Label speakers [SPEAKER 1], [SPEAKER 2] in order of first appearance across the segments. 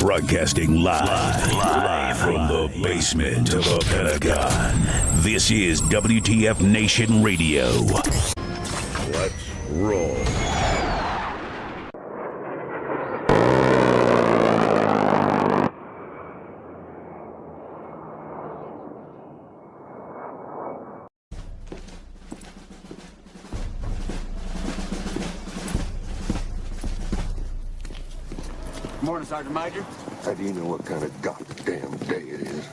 [SPEAKER 1] Broadcasting live from the basement of the Pentagon. This is WTF Nation Radio. Let's roll.
[SPEAKER 2] Morning, Sergeant Major.
[SPEAKER 3] How do you know what kind of goddamn day it is?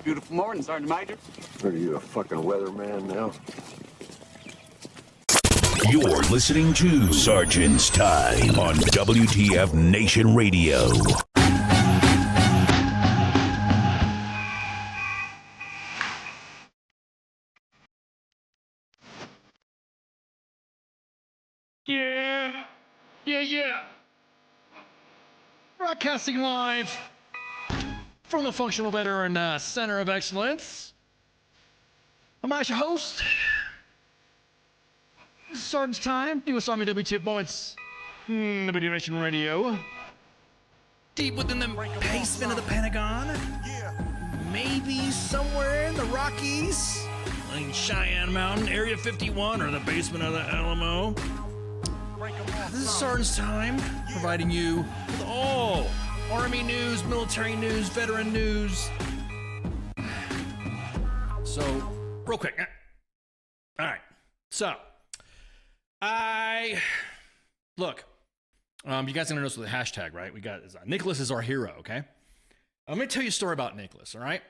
[SPEAKER 2] Beautiful morning, Sergeant Major.
[SPEAKER 3] Are you a fucking weatherman now?
[SPEAKER 1] You're listening to Sergeant's Time on WTF Nation Radio.
[SPEAKER 4] Yeah. Broadcasting live from the Functional Veteran Center of Excellence. I'm your host. This is Sergeant's Time, US Army WTF Moments, WTF Nation Radio. Deep within the basement of the Pentagon. Maybe somewhere in the Rockies, like Cheyenne Mountain, Area 51, or the basement of the Alamo. This is Sergeant's Time, providing you with all Army news, military news, veteran news. So, real quick. All right. So, look. You guys gonna notice with the hashtag, right? We got Nicholas is our hero. Okay. I'm gonna tell you a story about Nicholas. All right.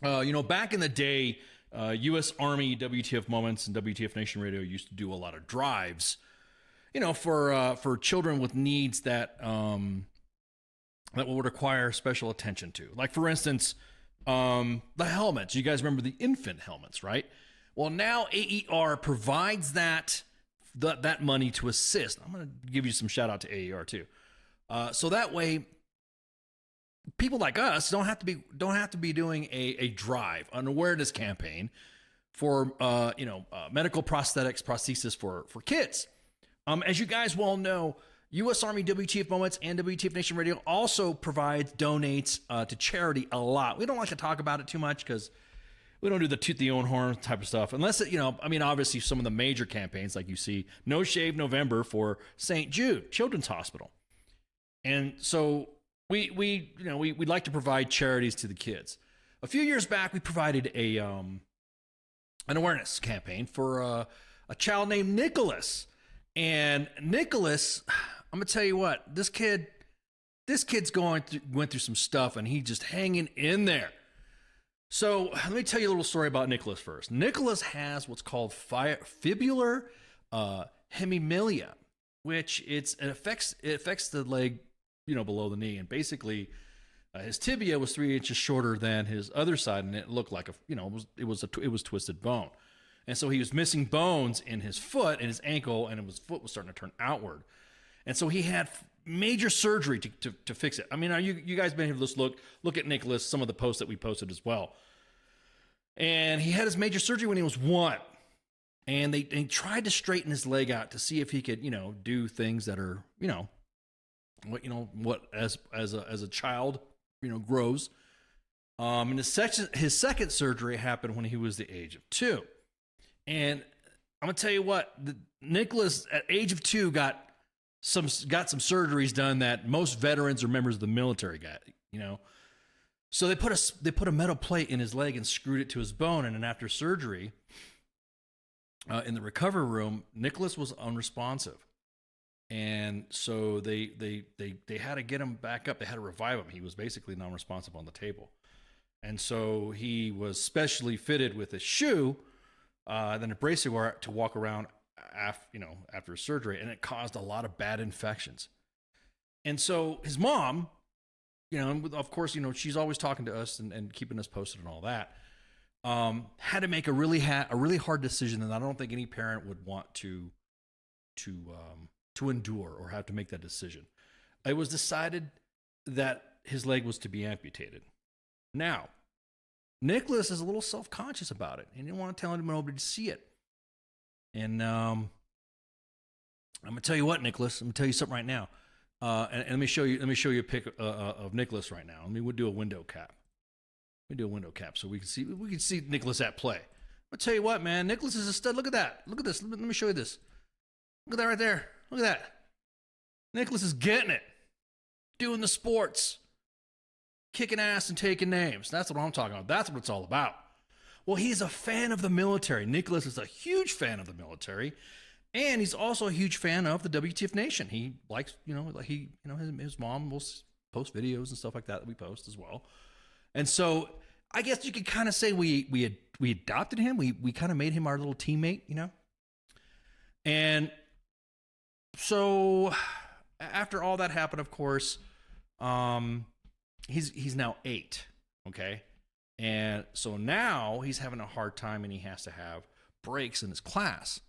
[SPEAKER 4] Back in the day, U.S. Army WTF Moments and WTF Nation Radio used to do a lot of drives. For children with needs that would require special attention to. Like, for instance, the helmets. You guys remember the infant helmets, right? Well, now AER provides that money to assist. I'm going to give you some shout out to AER too. So that way, people like us don't have to be doing a drive, an awareness campaign for medical prosthesis for kids. As you guys well know, U.S. Army WTF Moments and WTF Nation Radio also donates to charity a lot. We don't like to talk about it too much because we don't do the toot the own horn type of stuff. Unless, obviously some of the major campaigns, like you see No Shave November for St. Jude Children's Hospital. And so we like to provide charities to the kids. A few years back, we provided an awareness campaign for a child named Nicholas. And Nicholas, I'm gonna tell you what, this kid's went through some stuff, and he's just hanging in there. So let me tell you a little story about Nicholas first. Nicholas has what's called fibular hemimelia, which it affects the leg, below the knee, and basically his tibia was 3 inches shorter than his other side, and it looked like it was twisted bone. And so he was missing bones in his foot and his ankle, and his foot was starting to turn outward. And so he had major surgery to fix it. I mean, you guys been here to look at Nicholas, some of the posts that we posted as well. And he had his major surgery when he was 1. And they tried to straighten his leg out to see if he could, do things that are, what as a child, grows. And his second surgery happened when he was the age of 2. And I'm gonna tell you what, Nicholas at age of 2 got some surgeries done that most veterans or members of the military got. So they put a metal plate in his leg and screwed it to his bone. And then after surgery, in the recovery room, Nicholas was unresponsive, and so they had to get him back up. They had to revive him. He was basically non-responsive on the table, and so he was specially fitted with a shoe. Then a bracelet to walk around after surgery, and it caused a lot of bad infections. And so his mom, of course, she's always talking to us and keeping us posted and all that, had to make a really hard decision that I don't think any parent would want to endure or have to make that decision. It was decided that his leg was to be amputated. Now, Nicholas is a little self-conscious about it. He didn't want to tell anyone to see it. And I'm gonna tell you what, Nicholas. I'm gonna tell you something right now. And let me show you. Let me show you a pic of Nicholas right now. We'll do a window cap. We do a window cap so we can see Nicholas at play. I'll tell you what, man. Nicholas is a stud. Look at that. Look at this. Let me show you this. Look at that right there. Look at that. Nicholas is getting it, doing the sports, kicking ass and taking names. That's what I'm talking about. That's what it's all about. Well, he's a fan of the military. Nicholas is a huge fan of the military. And he's also a huge fan of the WTF Nation. He likes, his mom will post videos and stuff like that we post as well. And so I guess you could kind of say we adopted him. We kind of made him our little teammate, And so after all that happened, of course, he's now 8, okay? And so now he's having a hard time and he has to have breaks in his class.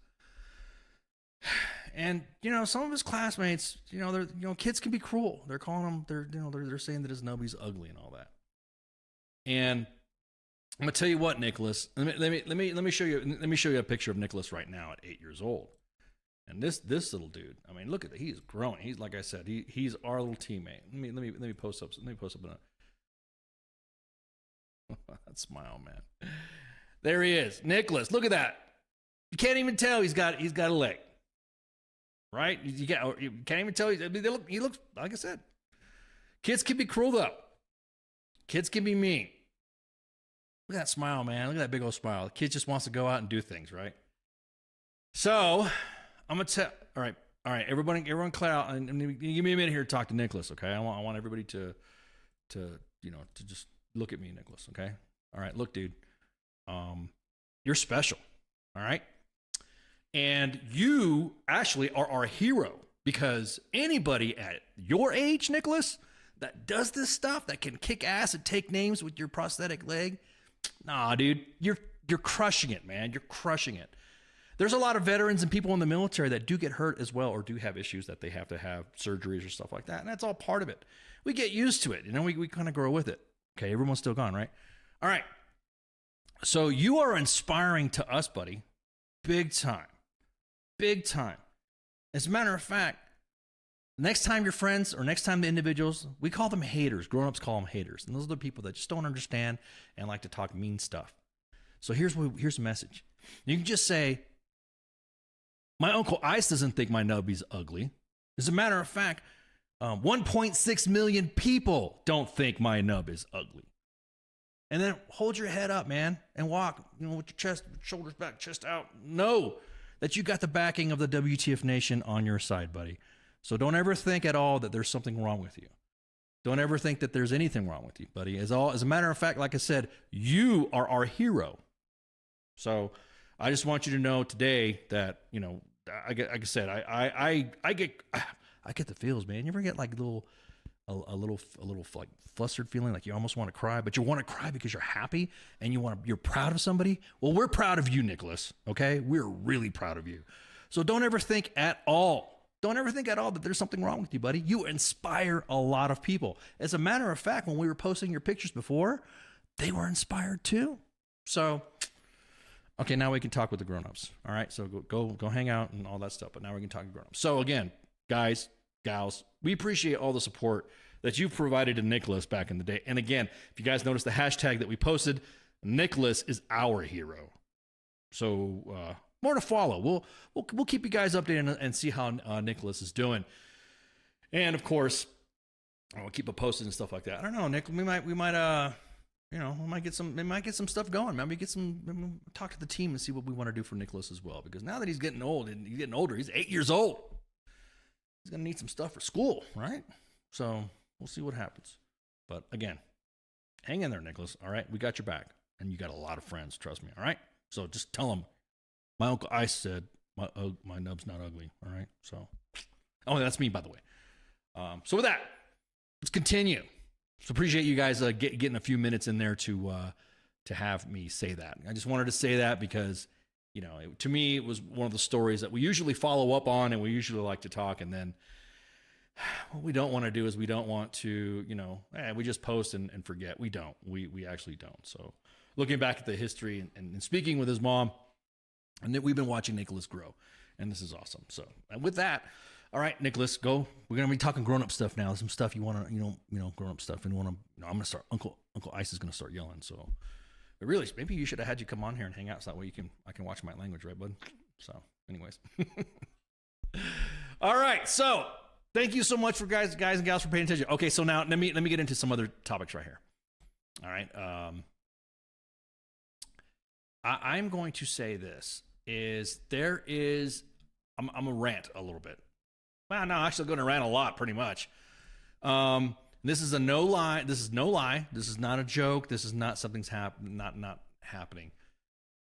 [SPEAKER 4] And some of his classmates, kids can be cruel. They're calling him, they're saying that his nubby's ugly and all that. And I'm gonna tell you what, Nicholas. Let me show you a picture of Nicholas right now at 8 years old. And this little dude, I mean, look at it. He's growing. He's, like I said, he's our little teammate. Let me post up. Let me post up that smile, man. There he is, Nicholas. Look at that. You can't even tell he's got a leg. Right? You can't even tell. He looks, like I said. Kids can be cruel, though. Kids can be mean. Look at that smile, man. Look at that big old smile. The kid just wants to go out and do things, right? So, I'm going to tell. All right. Everyone clear out. And give me a minute here to talk to Nicholas, okay? I want everybody to just look at me, Nicholas, okay? All right, look, dude. You're special, all right? And you actually are our hero, because anybody at your age, Nicholas, that does this stuff, that can kick ass and take names with your prosthetic leg, nah, dude, you're crushing it, man. You're crushing it. There's a lot of veterans and people in the military that do get hurt as well, or do have issues that they have to have surgeries or stuff like that, and that's all part of it. We get used to it, we kind of grow with it. Okay, everyone's still gone, right? All right. So you are inspiring to us, buddy, big time. Big time. As a matter of fact, next time your friends, or next time the individuals, we call them haters. Grown-ups call them haters. And those are the people that just don't understand and like to talk mean stuff. So here's the message. You can just say, my Uncle Ice doesn't think my nubby's ugly. As a matter of fact, 1.6 million people don't think my nub is ugly. And then hold your head up, man, and walk, with your shoulders back, chest out. Know that you got the backing of the WTF Nation on your side, buddy. So don't ever think at all that there's something wrong with you. Don't ever think that there's anything wrong with you, buddy. As a matter of fact, like I said, you are our hero. So I just want you to know today that, like I said, I get the feels, man. You ever get like a little like flustered feeling, like you almost want to cry, but you want to cry because you're happy and you're proud of somebody? Well, we're proud of you, Nicholas. Okay, we're really proud of you. So don't ever think at all. Don't ever think at all that there's something wrong with you, buddy. You inspire a lot of people. As a matter of fact, when we were posting your pictures before, they were inspired too. So, okay, now we can talk with the grown-ups. All right, so go hang out and all that stuff. But now we can talk to grown-ups. So again, guys, gals, we appreciate all the support that you've provided to Nicholas back in the day. And again, if you guys notice the hashtag that we posted, Nicholas is our hero. So more to follow. We'll keep you guys updated and see how Nicholas is doing. And of course, we'll keep it posted and stuff like that. I don't know, Nick. We might get some stuff going. Maybe talk to the team and see what we want to do for Nicholas as well. Because now that he's getting old and he's getting older, he's 8 years old. He's gonna need some stuff for school, right? So we'll see what happens. But again, hang in there, Nicholas. All right, we got your back, and you got a lot of friends. Trust me. All right. So just tell them, my Uncle Ice said my nub's not ugly. All right. So, that's me, by the way. So with that, let's continue. So appreciate you guys getting a few minutes in there to have me say that. I just wanted to say that because, to me, it was one of the stories that we usually follow up on, and we usually like to talk. And then what we don't want to do is we don't want to, we just post and forget. We don't. We actually don't. So looking back at the history and speaking with his mom, and we've been watching Nicholas grow. and this is awesome. So and with that, all right, Nicholas, go. We're gonna be talking grown up stuff now. Some stuff you want to, grown up stuff, and I'm gonna start. Uncle Ice is gonna start yelling. So, but really, maybe you should have had you come on here and hang out, so that way I can watch my language, right, bud? So, anyways, all right. So, thank you so much for guys and gals for paying attention. Okay, so now let me get into some other topics right here. All right. I'm going to say this is there is I'm gonna rant a little bit. Well, no, actually, I'm going to rant a lot, pretty much. This is a no lie. This is no lie. This is not a joke. This is not something's not happening.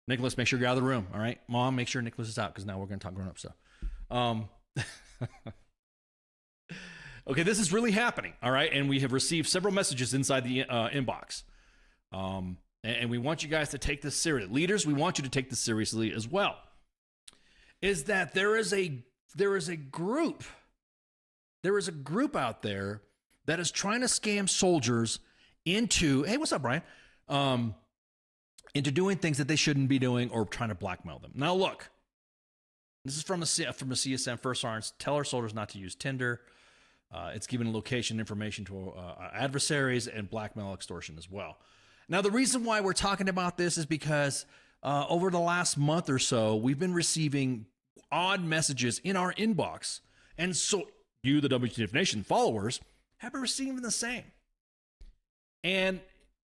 [SPEAKER 4] Nicholas, make sure you're out of the room. All right, Mom, make sure Nicholas is out because now we're going to talk grown up stuff. Okay, this is really happening. All right, and we have received several messages inside the inbox, and we want you guys to take this seriously. Leaders, we want you to take this seriously as well. Is that there is a group out there that is trying to scam soldiers into, hey, what's up, Brian? Into doing things that they shouldn't be doing or trying to blackmail them. Now, look, this is from a CSM, First Sergeants. Tell our soldiers not to use Tinder. It's giving location information to adversaries and blackmail extortion as well. Now, the reason why we're talking about this is because over the last month or so, we've been receiving odd messages in our inbox. And so you, the WTF Nation followers, have been receiving the same. And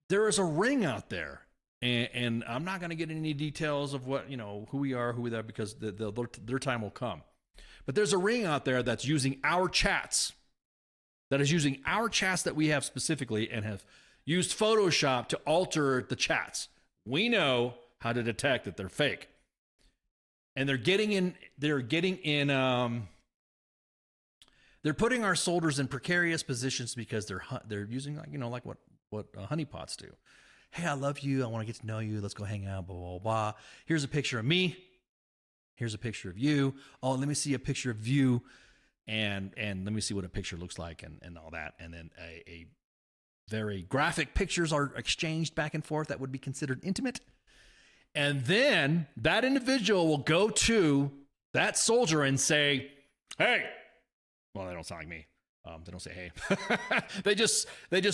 [SPEAKER 4] there is a ring out there. And I'm not going to get into any details of what, who we are, because their time will come. But there's a ring out there that's using our chats, that we have specifically and have used Photoshop to alter the chats. We know how to detect that they're fake. And they're putting our soldiers in precarious positions because they're using like what honeypots do. Hey, I love you. I want to get to know you. Let's go hang out, blah, blah, blah. Here's a picture of me. Here's a picture of you. Oh, let me see a picture of you. And let me see what a picture looks like and all that. And then a very graphic pictures are exchanged back and forth that would be considered intimate. And then that individual will go to that soldier and say, hey, well, they don't sound like me. They don't say, hey, they just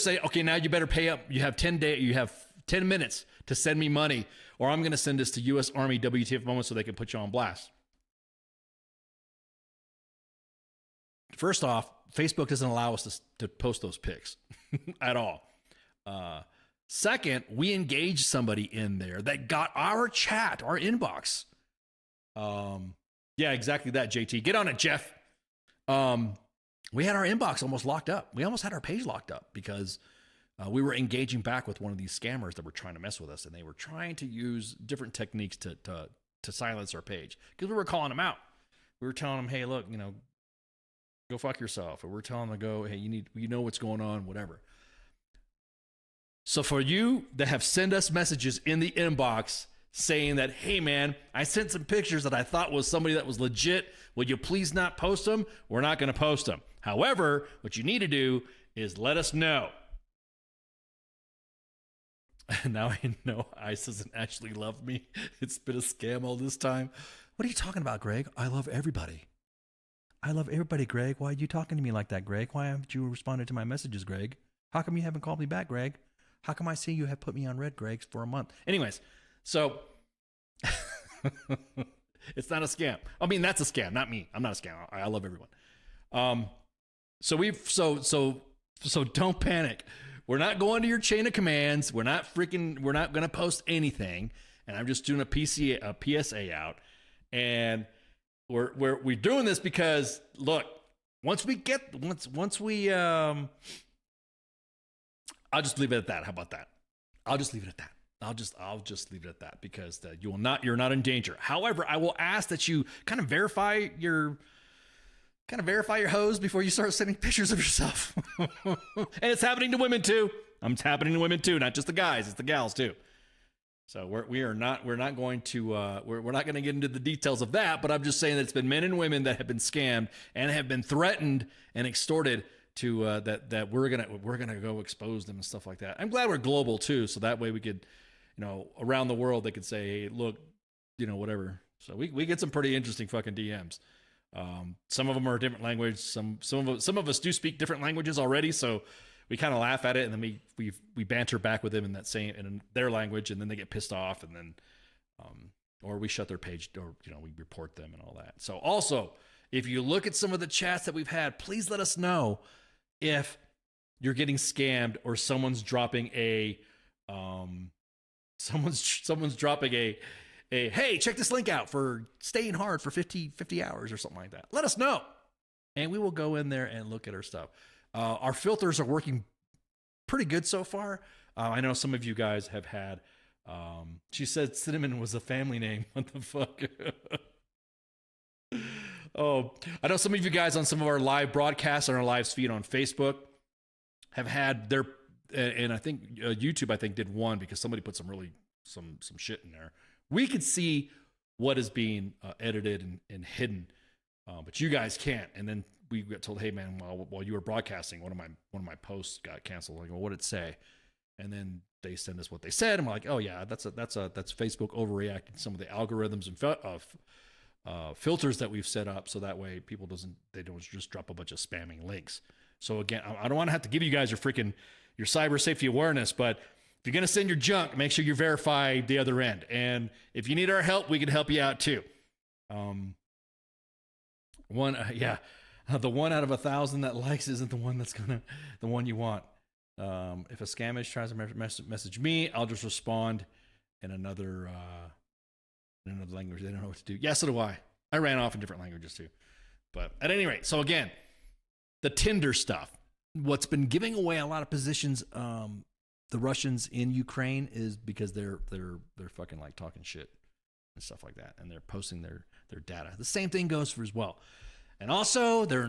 [SPEAKER 4] say, okay, now you better pay up. You have 10 minutes to send me money, or I'm going to send this to U.S. Army WTF Moments so they can put you on blast. First off, Facebook doesn't allow us to post those pics at all. Second, we engaged somebody in there that got our chat, our inbox. Yeah, exactly that, JT. Get on it, Jeff. We had our inbox almost locked up. We almost had our page locked up because we were engaging back with one of these scammers that were trying to mess with us, and they were trying to use different techniques to silence our page because we were calling them out. We were telling them, hey, look, go fuck yourself. Or we're telling them to go, hey, you know what's going on, whatever. So for you that have sent us messages in the inbox saying that, hey, man, I sent some pictures that I thought was somebody that was legit. Would you please not post them? We're not going to post them. However, what you need to do is let us know. Now I know ICE doesn't actually love me. It's been a scam all this time. What are you talking about, Greg? I love everybody. I love everybody, Greg. Why are you talking to me like that, Greg? Why haven't you responded to my messages, Greg? How come you haven't called me back, Greg? How come I see you have put me on red, Greg, for a month? Anyways, so it's not a scam. I mean, that's a scam, not me. I'm not a scam. I love everyone. So don't panic. We're not going to your chain of commands. We're not going to post anything. And I'm just doing a PSA out. And we're doing this because look, once we I'll just leave it at that. How about that? I'll just leave it at that. I'll just leave it at that because you're not in danger. However, I will ask that you kind of verify your hose before you start sending pictures of yourself. And it's happening to women too. It's happening to women too, not just the guys, it's the gals too. So we're not going to get into the details of that, but I'm just saying that it's been men and women that have been scammed and have been threatened and extorted to that we're gonna go expose them and stuff like that. I'm glad we're global too, so that way we could, around the world they could say, hey, look, whatever, So we get some pretty interesting fucking DMs. Some of them are a different language. Some of us do speak different languages already, so we kind of laugh at it, and then we banter back with them in that same in their language, and then they get pissed off, and then or we shut their page, or we report them and all that. So also, if you look at some of the chats that we've had, please let us know if you're getting scammed or someone's dropping a someone's dropping a hey, check this link out for staying hard for 50 hours or something like that. Let us know, and we will go in there and look at our stuff. Our filters are working pretty good so far. I know some of you guys have had. She said Cinnamon was a family name. What the fuck? Oh, I know some of you guys on some of our live broadcasts on our live feed on Facebook have had their, and I think YouTube did one because somebody put some shit in there. We could see what is being edited and hidden, but you guys can't. And then we got told, hey man, while you were broadcasting, one of my posts got canceled. Like, well, what did it say? And then they send us what they said. I'm like, oh yeah, that's Facebook overreacting some of the algorithms and filters that we've set up, so that way people don't just drop a bunch of spamming links. So again, I don't want to have to give you guys your cyber safety awareness, but if you're gonna send your junk, make sure you verify the other end. And if you need our help, we can help you out too. The one out of 1,000 that likes isn't the one the one you want. If a scamish tries to message me, I'll just respond in another language. They don't know what to do. Yeah, so do I. I ran off in different languages too. But at any rate, so again, the Tinder stuff. What's been giving away a lot of positions, the Russians in Ukraine, is because they're fucking like talking shit and stuff like that, and they're posting their data. The same thing goes for as well. And also, they're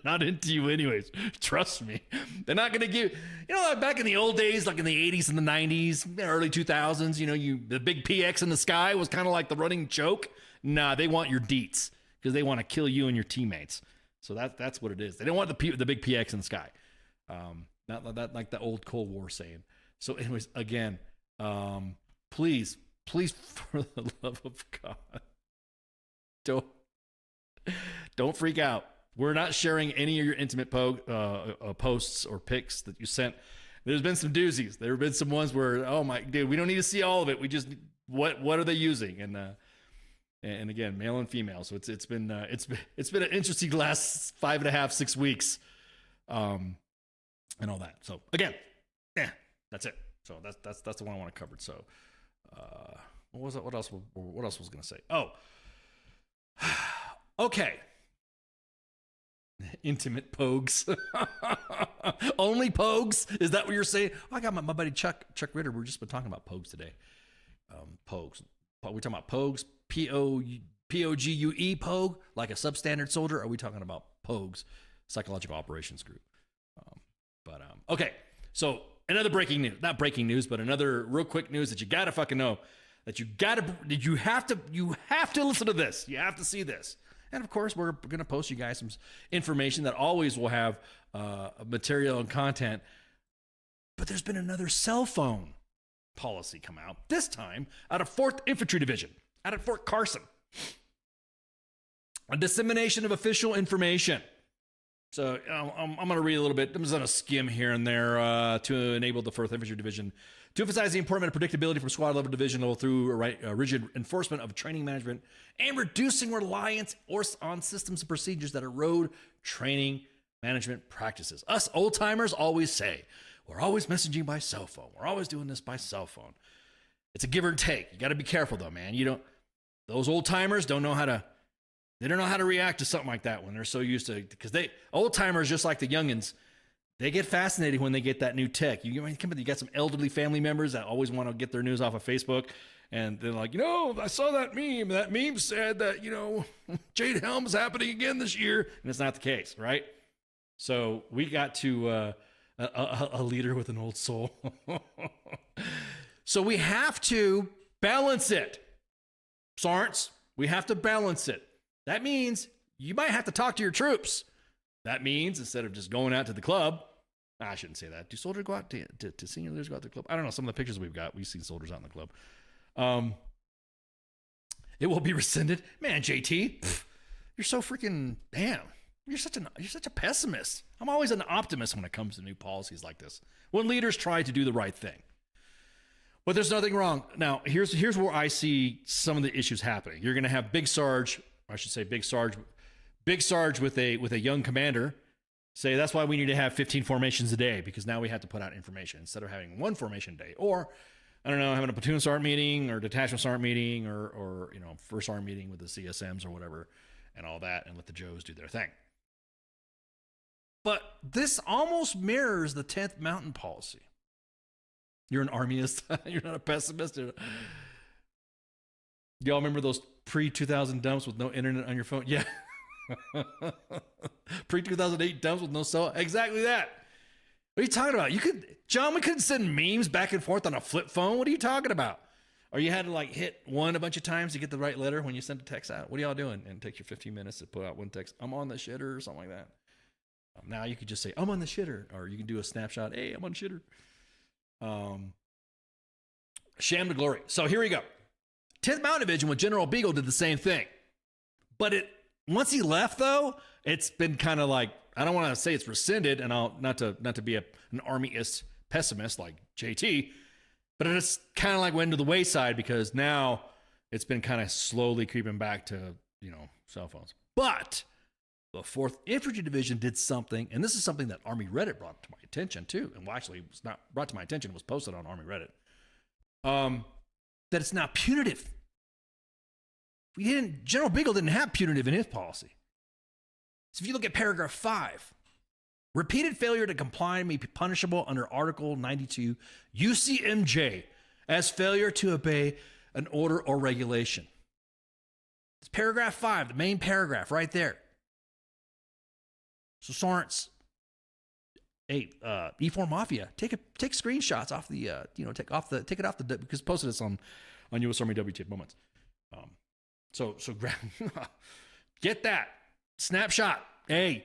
[SPEAKER 4] not into you anyways. Trust me. They're not going to give, like back in the old days, like in the 80s and the 90s, early 2000s, the big PX in the sky was kind of like the running joke. Nah, they want your deets because they want to kill you and your teammates. So that's what it is. They don't want the big PX in the sky. Not that like the old Cold War saying. So anyways, again, please, for the love of God, don't freak out. We're not sharing any of your intimate posts or pics that you sent. There's been some doozies. There have been some ones where, oh my dude, we don't need to see all of it. We just what are they using? And again, male and female. So it's been an interesting last 5.5, 6 weeks, and all that. So again, that's it. So that's the one I want to cover. So what was it? What else was I gonna say? Oh, okay. Intimate pogues. Only pogues? Is that what you're saying? Oh, I got my buddy Chuck Ritter. We've just been talking about pogues today. Pogues. We're talking about pogues. P-O-G-U-E, pogue, like a substandard soldier. Or are we talking about pogues, psychological operations group? Okay. So another breaking news, not breaking news, but another real quick news that you gotta fucking know, you have to listen to this. You have to see this. And of course, we're going to post you guys some information that always will have material and content. But there's been another cell phone policy come out, this time out of 4th Infantry Division, out of Fort Carson. A dissemination of official information. So I'm going to read a little bit. I'm just going to skim here and there to enable the 4th Infantry Division to emphasize the importance of predictability from squad level, division level through rigid enforcement of training management and reducing reliance on systems and procedures that erode training management practices. Us old timers always say, we're always messaging by cell phone. We're always doing this by cell phone. It's a give or take. You got to be careful though, man. Those old timers don't know how to react to something like that when they're so used to, because old timers, just like the youngins, they get fascinated when they get that new tech. You got some elderly family members that always want to get their news off of Facebook. And they're like, I saw that meme. That meme said that, Jade Helm's happening again this year. And it's not the case, right? So we got to a leader with an old soul. So we have to balance it. Sarns, we have to balance it. That means you might have to talk to your troops. That means instead of just going out to the club, I shouldn't say that. Do soldiers go out to senior leaders go out to the club? I don't know. Some of the pictures we've seen soldiers out in the club. It will be rescinded. Man, JT, you're so freaking damn. You're such a pessimist. I'm always an optimist when it comes to new policies like this. When leaders try to do the right thing. But there's nothing wrong. Now, here's where I see some of the issues happening. You're going to have Big Sarge with a young commander say that's why we need to have 15 formations a day, because now we have to put out information instead of having one formation a day. Or, I don't know, having a platoon sergeant meeting or detachment sergeant meeting or first sergeant meeting with the CSMs or whatever and all that, and let the Joes do their thing. But this almost mirrors the 10th Mountain policy. You're an armyist. You're not a pessimist. Y'all remember those pre-2000 dumps with no internet on your phone? Yeah. Pre-2008 dumps with no cell. Exactly that. What are you talking about? John, we couldn't send memes back and forth on a flip phone. What are you talking about? Or you had to like hit one a bunch of times to get the right letter when you sent a text out. What are y'all doing? And it takes you 15 minutes to put out one text. I'm on the shitter or something like that. Now you could just say, I'm on the shitter. Or you can do a snapshot. Hey, I'm on shitter. Sham to glory. So here we go. 10th Mountain Division with General Beagle did the same thing. But once he left, though, it's been kind of like, I don't want to say it's rescinded, and I'll not to be an armyist pessimist like JT, but it's kind of like went to the wayside because now it's been kind of slowly creeping back to, cell phones. But the 4th Infantry Division did something, and this is something that Army Reddit brought to my attention too. And well, actually, it was not brought to my attention, it was posted on Army Reddit. That it's not punitive. General Beagle didn't have punitive in his policy. So if you look at paragraph 5, repeated failure to comply may be punishable under Article 92 UCMJ as failure to obey an order or regulation. It's paragraph 5, the main paragraph right there. So Sergeants, hey, E4 Mafia, take screenshots off the, take it off the, because posted this on US Army WTF Moments. So grab, get that snapshot. Hey,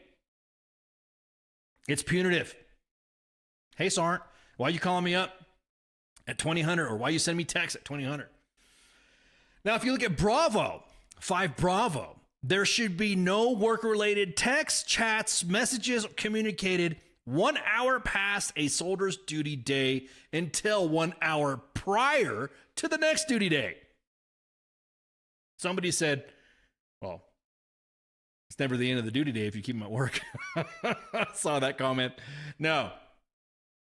[SPEAKER 4] it's punitive. Hey, Sergeant, why you calling me up at 2000, or why you send me text at 2000? Now, if you look at Bravo, 5 Bravo, there should be no work-related texts, chats, messages communicated 1 hour past a soldier's duty day until 1 hour prior to the next duty day. Somebody said, well, it's never the end of the duty day if you keep them at work. I saw that comment. No.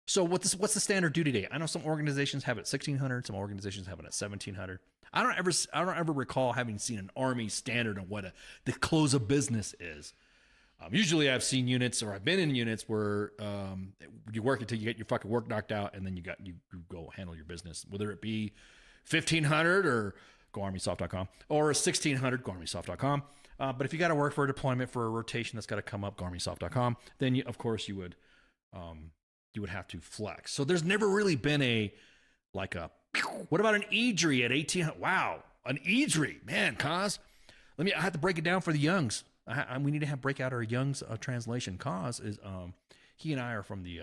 [SPEAKER 4] So what's the standard duty day? I know some organizations have it at 1600, some organizations have it at 1700. I don't ever recall having seen an Army standard on what the close of business is. Usually I've seen units, or I've been in units where you work until you get your fucking work knocked out, and then you go handle your business, whether it be 1500 or GoArmySoft.com, or 1600, GoArmySoft.com. But if you got to work for a deployment for a rotation that's got to come up, GoArmySoft.com, then you would have to flex. So there's never really been what about an EDRI at 1800? Wow, an EDRI, man, Cause. I have to break it down for the youngs. We need to break out our youngs translation. Cause is he and I are from the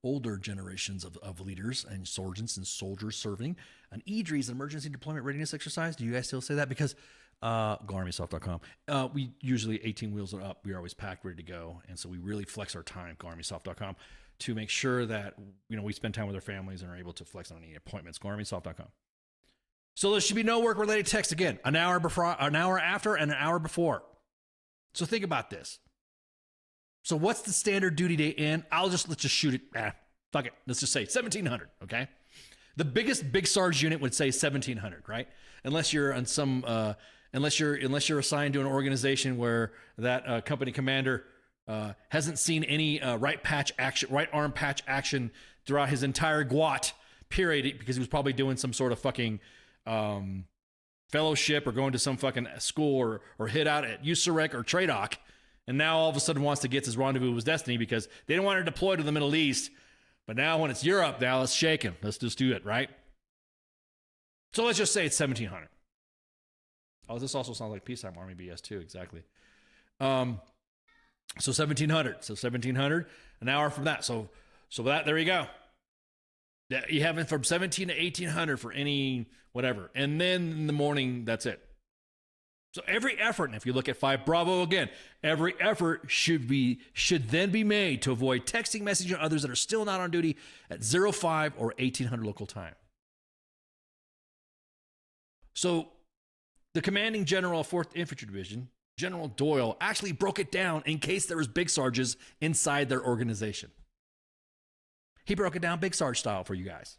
[SPEAKER 4] older generations of leaders and sergeants and soldiers serving. An EDRI is an emergency deployment readiness exercise. Do you guys still say that? Because GoArmySoft.com. We usually 18 wheels and up. We are always packed, ready to go, and so we really flex our time. GoArmySoft.com to make sure that we spend time with our families and are able to flex on any appointments. GoArmySoft.com. So there should be no work-related text again. An hour before, an hour after, and an hour before. So think about this. So what's the standard duty day in? Let's just shoot it. Fuck it. Let's just say 1700. Okay. The biggest Big Sarge unit would say 1700, right? Unless you're on some, unless you're assigned to an organization where that company commander hasn't seen any right arm patch action throughout his entire GWAT period, because he was probably doing some sort of fucking fellowship or going to some fucking school or hit out at USAREC or TRADOC, and now all of a sudden wants to get his rendezvous with his destiny because they don't want to deploy to the Middle East. But now when it's Europe, now let's shake him. Let's just do it, right? So let's just say it's 1700. Oh, this also sounds like peacetime Army BS too, exactly. So 1700. So 1700, an hour from that. So that, there you go. That you have it from 17 to 1800 for any whatever. And then in the morning, that's it. So every effort, and if you look at 5 Bravo again, every effort should then be made to avoid texting, messaging others that are still not on duty at 05 or 1800 local time. So the commanding general of 4th Infantry Division, General Doyle, actually broke it down in case there was big sarges inside their organization. He broke it down big sarge style for you guys.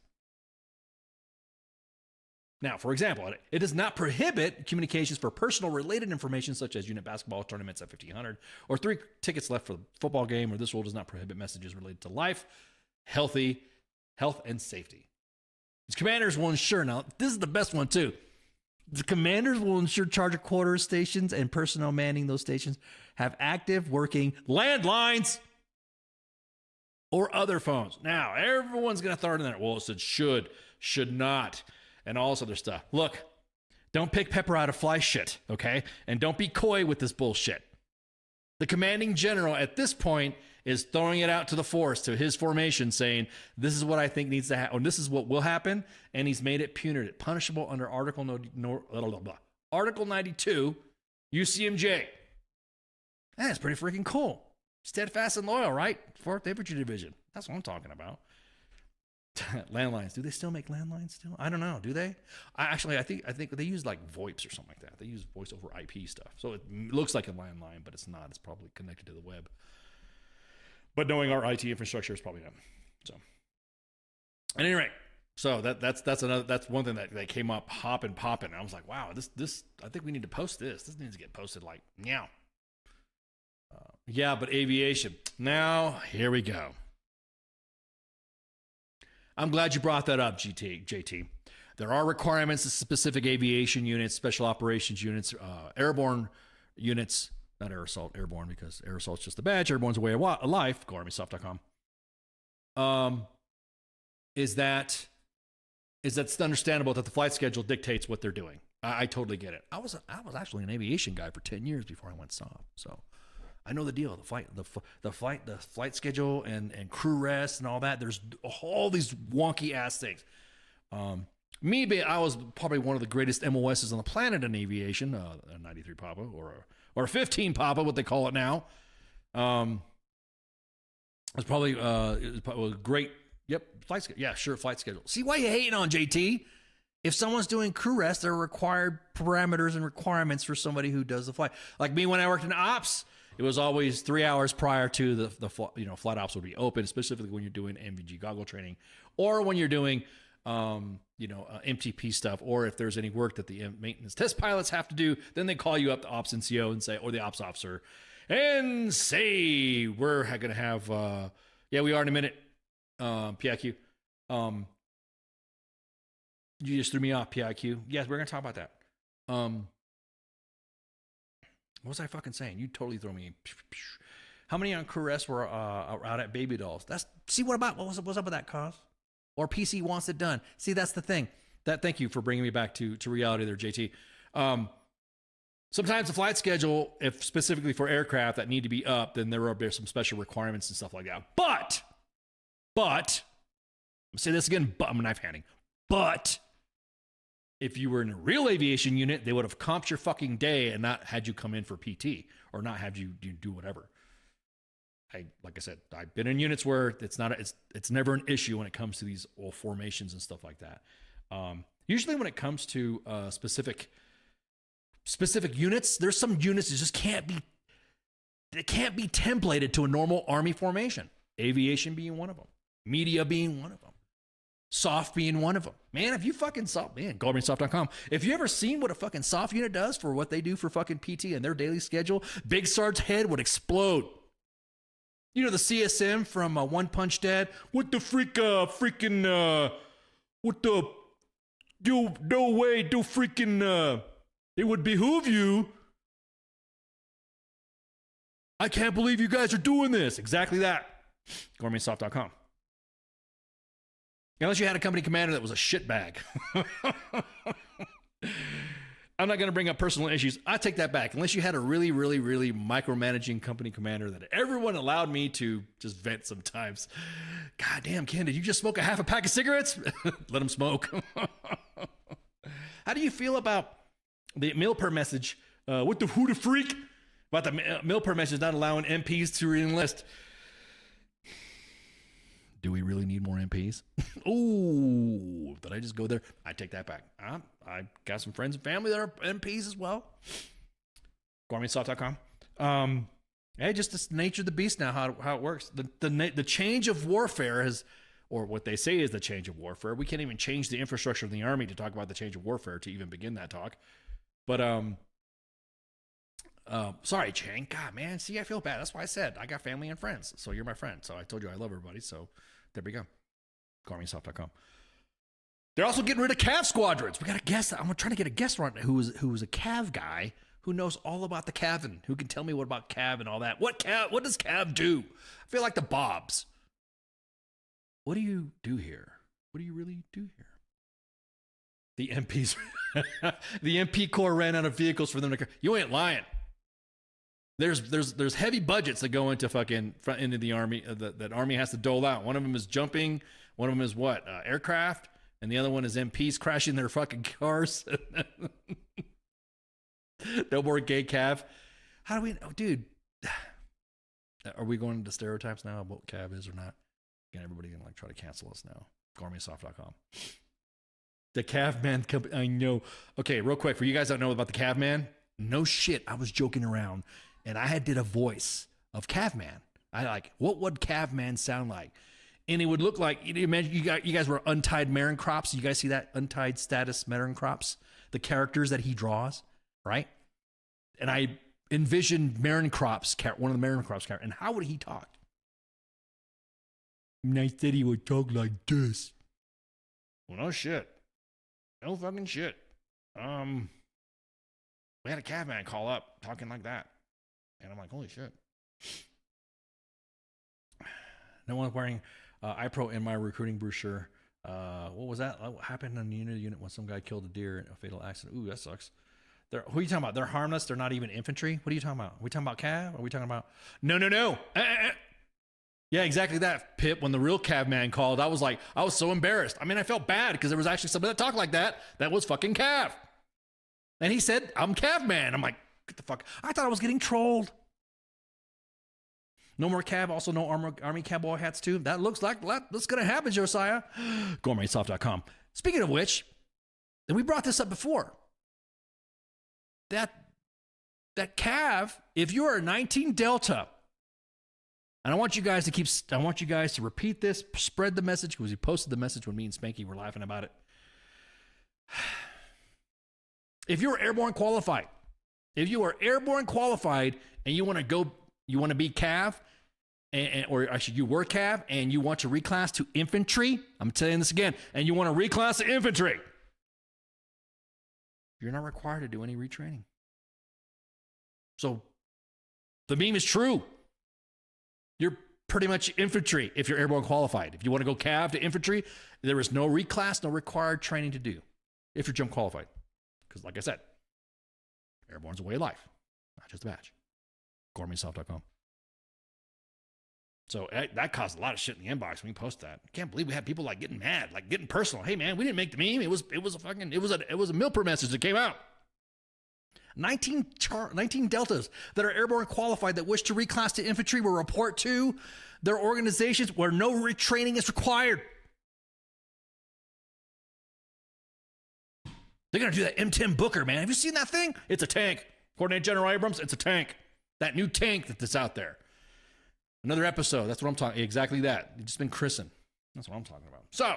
[SPEAKER 4] Now, for example, it does not prohibit communications for personal related information such as unit basketball tournaments at 1500 or 3 tickets left for the football game, or this rule does not prohibit messages related to life, health, and safety. Its commanders will ensure, now this is the best one too, the commanders will ensure charger quarters stations and personnel manning those stations have active working landlines or other phones. Now, everyone's going to throw it in there. Well, it said should not, and all this other stuff. Look, don't pick pepper out of fly shit, okay? And don't be coy with this bullshit. The commanding general at this point is throwing it out to the force, to his formation, saying, this is what I think needs to happen, or this is what will happen, and he's made it punitive, punishable under Article 92, UCMJ. That's pretty freaking cool. Steadfast and loyal, right? 4th Infantry Division. That's what I'm talking about. Landlines. Do they still make landlines still? I don't know. Do they? I think they use like VoIPs or something like that. They use voice over IP stuff. So it looks like a landline, but it's not. It's probably connected to the web. But knowing our IT infrastructure is probably not. So at any rate, so that's one thing that came up popping. I was like, wow, this I think we need to post this. This needs to get posted like now. Yeah, but aviation. Now, here we go. I'm glad you brought that up, JT. There are requirements to specific aviation units, special operations units, airborne units, not air assault, airborne, because air assault's just a badge. Airborne's a way of life. Go armysoft.com. Is that it's understandable that the flight schedule dictates what they're doing. I totally get it. I was actually an aviation guy for 10 years before I went soft, so I know the deal. The flight schedule and crew rest and all that. There's all these wonky ass things. I was probably one of the greatest MOSs on the planet in aviation, a 93 Papa or a 15 Papa, what they call it now. It was probably a great. Yep, flight schedule. Yeah, sure, flight schedule. See why you hating on JT? If someone's doing crew rest, there are required parameters and requirements for somebody who does the flight. Like me, when I worked in ops, it was always 3 hours prior to the flight ops would be open, specifically when you're doing MVG goggle training, or when you're doing MTP stuff, or if there's any work that the maintenance test pilots have to do, then they call you up, the ops NCO, and say, or the ops officer, and say, we're going to have, we are in a minute, PIQ. You just threw me off, PIQ. Yes, we're going to talk about that. What was I fucking saying? You totally throw me. How many on crew rest were out at Baby Dolls? What was up with that cause? Or PC wants it done. See, that's the thing. Thank you for bringing me back to reality there, JT. Sometimes the flight schedule, if specifically for aircraft that need to be up, then there's some special requirements and stuff like that. But, I'm gonna say this again, but I'm knife handing. But if you were in a real aviation unit, they would have comped your fucking day and not had you come in for PT or not had you do whatever. Like I said, I've been in units where it's never an issue when it comes to these old formations and stuff like that. Usually when it comes to specific units, there's some units that just can't be templated to a normal Army formation. Aviation being one of them, media being one of them, soft being one of them. Man, if you fucking saw, GoArmySoft.com. If you ever seen what a fucking soft unit does for what they do for fucking PT and their daily schedule, Big Sarge's head would explode. You know the CSM from One Punch Dad? What the no way, do freaking, it would behoove you. I can't believe you guys are doing this. Exactly that. GoArmySoft.com. Unless you had a company commander that was a shitbag. I'm not going to bring up personal issues. I take that back. Unless you had a really, really, really micromanaging company commander that everyone allowed me to just vent sometimes. God damn, Ken, did you just smoke a half a pack of cigarettes? Let him smoke. How do you feel about the meal per message? What the who the freak? About the meal per message not allowing MPs to re-enlist. Do we really need more MPs? Oh, did I just go there? I take that back. I got some friends and family that are MPs as well. GourmetSoft.com. Hey, just the nature of the beast now, how it works. The change of warfare is, or what they say is the change of warfare. We can't even change the infrastructure of the Army to talk about the change of warfare to even begin that talk. But, sorry, Chang. God, man. See, I feel bad. That's why I said I got family and friends. So you're my friend. So I told you I love everybody. So there we go. GourmetSoft.com. They're also getting rid of Cav squadrons. We got a guest. I'm trying to get a guest right now who's a Cav guy who knows all about the Cavin, who can tell me what about Cav and all that. What does Cav do? I feel like the Bobs. What do you do here? What do you really do here? The MPs, the MP Corps ran out of vehicles for them to. You ain't lying. There's heavy budgets that go into fucking front into the Army that Army has to dole out. One of them is jumping. One of them is what? Aircraft. And the other one is MPs crashing their fucking cars. No more gay Cav. How do we know? Dude, are we going into stereotypes now about what Cav is or not? Again, everybody can try to cancel us now. GourmetSoft.com. The Cav Man company. I know. Okay, real quick, for you guys that don't know about the Cav Man, no shit, I was joking around. And I did a voice of Cav Man. What would Cav Man sound like? And it would look like, imagine you guys were untied Marin crops. You guys see that untied status Marin crops? The characters that he draws, right? And I envisioned Marin crops, one of the Marin crops characters. And how would he talk? And I said he would talk like this. Well, no shit. No fucking shit. We had a Cav Man call up talking like that. And I'm like, holy shit. No one's wearing iPro in my recruiting brochure. What was that? What happened in the unit when some guy killed a deer in a fatal accident? Ooh, that sucks. Who are you talking about? They're harmless. They're not even infantry. What are you talking about? Are we talking about Cav? Are we talking about? No. Yeah, exactly that, Pip. When the real Cav Man called, I was so embarrassed. I mean, I felt bad because there was actually somebody that talked like that. That was fucking Cav. And he said, I'm Cav Man. I'm like, get the fuck. I thought I was getting trolled. No more Cav. Also, no Army cowboy hats, too. That looks like that's going to happen, Josiah. GourmetSoft.com. Speaking of which, and we brought this up before, that Cav, if you are a 19 Delta, and I want you guys to repeat this, spread the message, because he posted the message when me and Spanky were laughing about it. If you're airborne qualified, and you want to be Cav, or actually you were Cav, and you want to reclass to infantry, I'm telling this again, and you want to reclass to infantry, you're not required to do any retraining. So the meme is true. You're pretty much infantry if you're airborne qualified. If you want to go Cav to infantry, there is no reclass, no required training to do if you're jump qualified. Because like I said, airborne's a way of life, not just a badge. GourmetSoft.com. So that caused a lot of shit in the inbox when we posted that. I can't believe we had people getting mad, getting personal. Hey man, we didn't make the meme. It was a milper message that came out. 19 Deltas that are airborne qualified that wish to reclass to infantry will report to their organizations where no retraining is required. They're going to do that M10 Booker, man. Have you seen that thing? It's a tank. Coordinator General Abrams, it's a tank. That new tank that's out there. Another episode. That's what I'm talking. Exactly that. It's just been christened. That's what I'm talking about. So,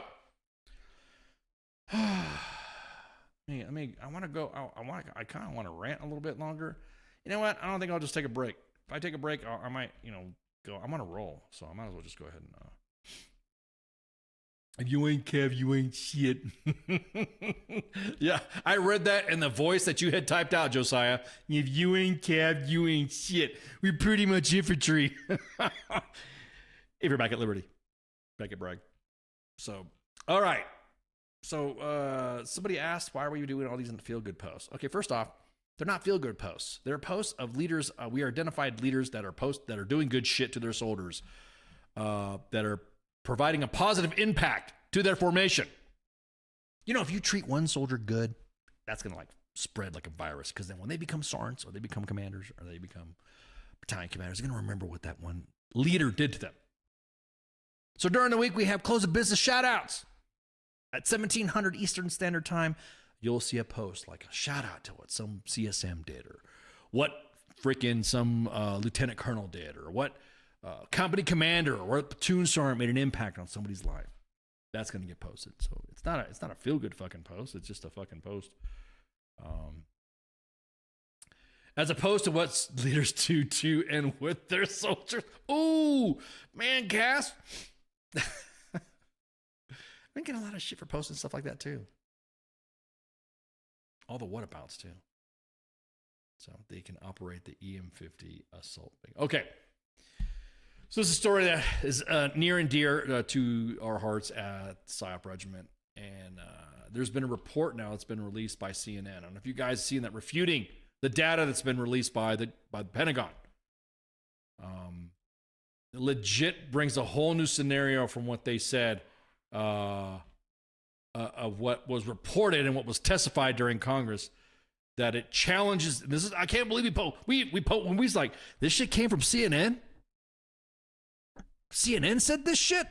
[SPEAKER 4] I want to go. I kind of want to rant a little bit longer. You know what? I don't think I'll just take a break. If I take a break, I might, go. I'm on a roll, so I might as well just go ahead and. If you ain't Kev, you ain't shit. Yeah, I read that in the voice that you had typed out, Josiah. If you ain't Kev, you ain't shit. We're pretty much infantry. If you're back at Liberty, back at Bragg. So, all right. So somebody asked, why are we doing all these in feel-good posts? Okay, first off, they're not feel-good posts. They're posts of leaders. We are identified leaders that are doing good shit to their soldiers, that are providing a positive impact to their formation. You know, if you treat one soldier good, that's going to like spread like a virus, because then when they become sergeants or they become commanders or they become battalion commanders, they're going to remember what that one leader did to them. So during the week, we have close of business shout-outs. At 1700 Eastern Standard Time, you'll see a post like a shout-out to what some CSM did, or what freaking some lieutenant colonel did, or what company commander or what platoon sergeant made an impact on somebody's life. That's going to get posted. So it's not a feel-good fucking post. It's just a fucking post. As opposed to what leaders do to and with their soldiers. Ooh, man, gasp. I've been getting a lot of shit for posting stuff like that too. All the whatabouts too. So they can operate the EM-50 assault. Okay. So this is a story that is near and dear to our hearts at PSYOP Regiment. And there's been a report now that's been released by CNN. I don't know if you guys have seen that, refuting the data that's been released by the Pentagon. It legit brings a whole new scenario from what they said of what was reported and what was testified during Congress, that it challenges. This is, I can't believe we when we was like, this shit came from CNN. CNN said this shit.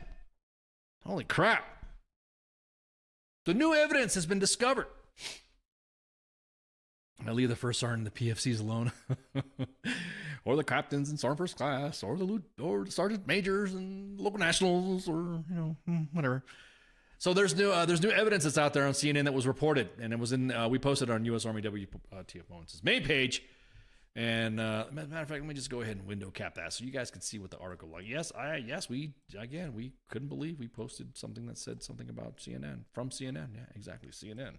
[SPEAKER 4] Holy crap. The new evidence has been discovered. I leave the first sergeant and the PFCs alone, or the captains and sergeant first class, or the sergeant majors and local nationals, or whatever. So there's new evidence that's out there on CNN that was reported, and it was in we posted it on U.S. Army WTF Moments' main page. And matter of fact, let me just go ahead and window cap that so you guys can see what the article like. We couldn't believe we posted something that said something about CNN from CNN. Yeah, exactly, CNN.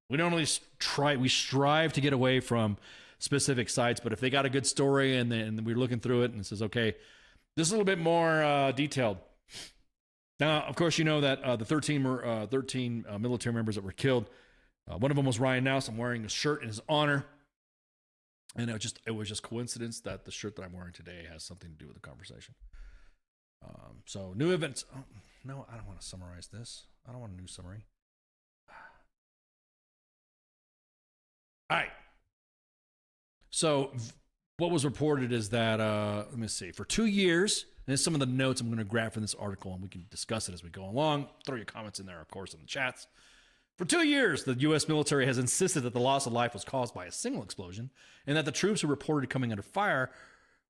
[SPEAKER 4] We normally strive to get away from specific sites, but if they got a good story and we're looking through it and it says, okay, this is a little bit more detailed. Now, of course, you know that the 13 military members that were killed, one of them was Ryan Nouse. I'm wearing a shirt in his honor. And it was just coincidence that the shirt that I'm wearing today has something to do with the conversation. So new events. Oh, no, I don't want to summarize this. I don't want a new summary. All right. So what was reported is that, let me see, for 2 years, and some of the notes I'm going to grab from this article, and we can discuss it as we go along. Throw your comments in there, of course, in the chats. For 2 years, the U.S. military has insisted that the loss of life was caused by a single explosion, and that the troops who reported coming under fire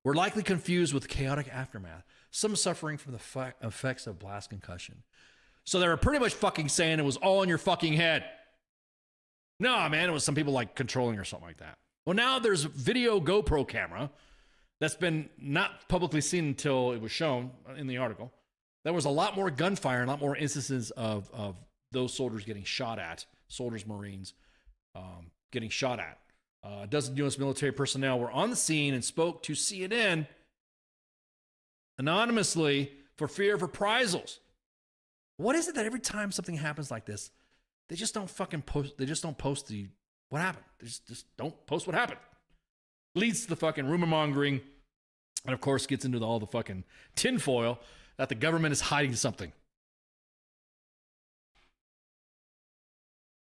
[SPEAKER 4] were likely confused with chaotic aftermath, some suffering from the effects of blast concussion. So they were pretty much fucking saying it was all in your fucking head. No, man, it was some people like controlling or something like that. Well, now there's a video GoPro camera that's been not publicly seen until it was shown in the article. There was a lot more gunfire and a lot more instances of those soldiers getting shot at, soldiers, Marines, getting shot at. A dozen U.S. military personnel were on the scene and spoke to CNN anonymously for fear of reprisals. What is it that every time something happens like this, they just don't fucking post, they just don't post what happened. They just don't post what happened. Leads to the fucking rumor mongering, and of course gets into all the fucking tinfoil that the government is hiding something.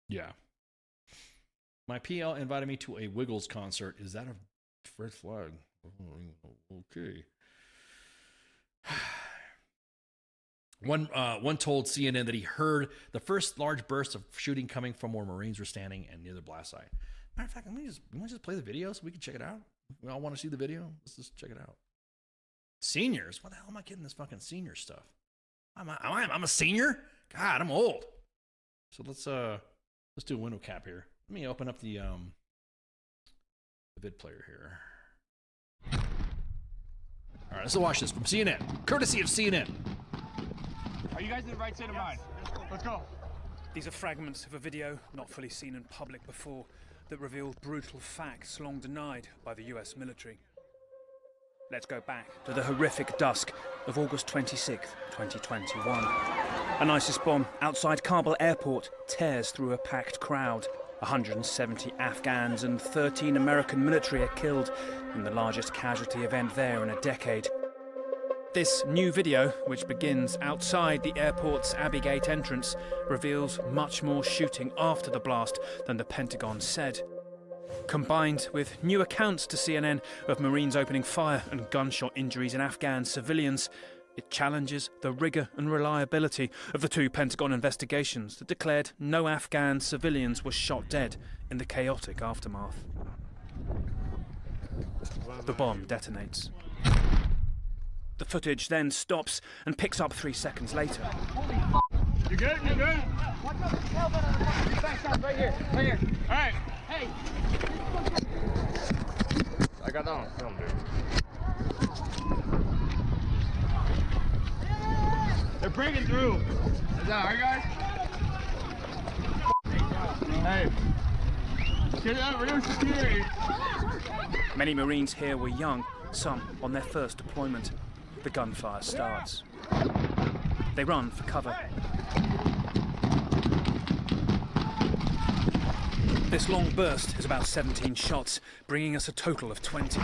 [SPEAKER 4] Yeah. My PL invited me to a Wiggles concert. Is that a red flag? Okay. One told CNN that he heard the first large burst of shooting coming from where Marines were standing and near the blast site. Matter of fact, let me just play the video so we can check it out. We all want to see the video. Let's just check it out. Seniors? What the hell am I getting this fucking senior stuff? I'm a senior? God, I'm old. So let's do a window cap here. Let me open up the vid player here. All right, let's watch this from CNN, courtesy of CNN.
[SPEAKER 2] Are you guys in the right state of mind? Let's go.
[SPEAKER 5] These are fragments of a video not fully seen in public before that reveal brutal facts long denied by the US military. Let's go back to the horrific dusk of August 26th, 2021. An ISIS bomb outside Kabul airport tears through a packed crowd. 170 Afghans and 13 American military are killed in the largest casualty event there in a decade. This new video, which begins outside the airport's Abbey Gate entrance, reveals much more shooting after the blast than the Pentagon said. Combined with new accounts to CNN of Marines opening fire and gunshot injuries in Afghan civilians, it challenges the rigour and reliability of the two Pentagon investigations that declared no Afghan civilians were shot dead in the chaotic aftermath. The bomb detonates. The footage then stops and picks up 3 seconds later.
[SPEAKER 2] You good? You good? Right here. Right here. All right. Hey. I got that on film, dude. They're breaking through. Is that all right, guys? Hey. Get that real security.
[SPEAKER 5] Many Marines here were young, some on their first deployment. The gunfire starts. They run for cover. This long burst is about 17 shots, bringing us a total of 20.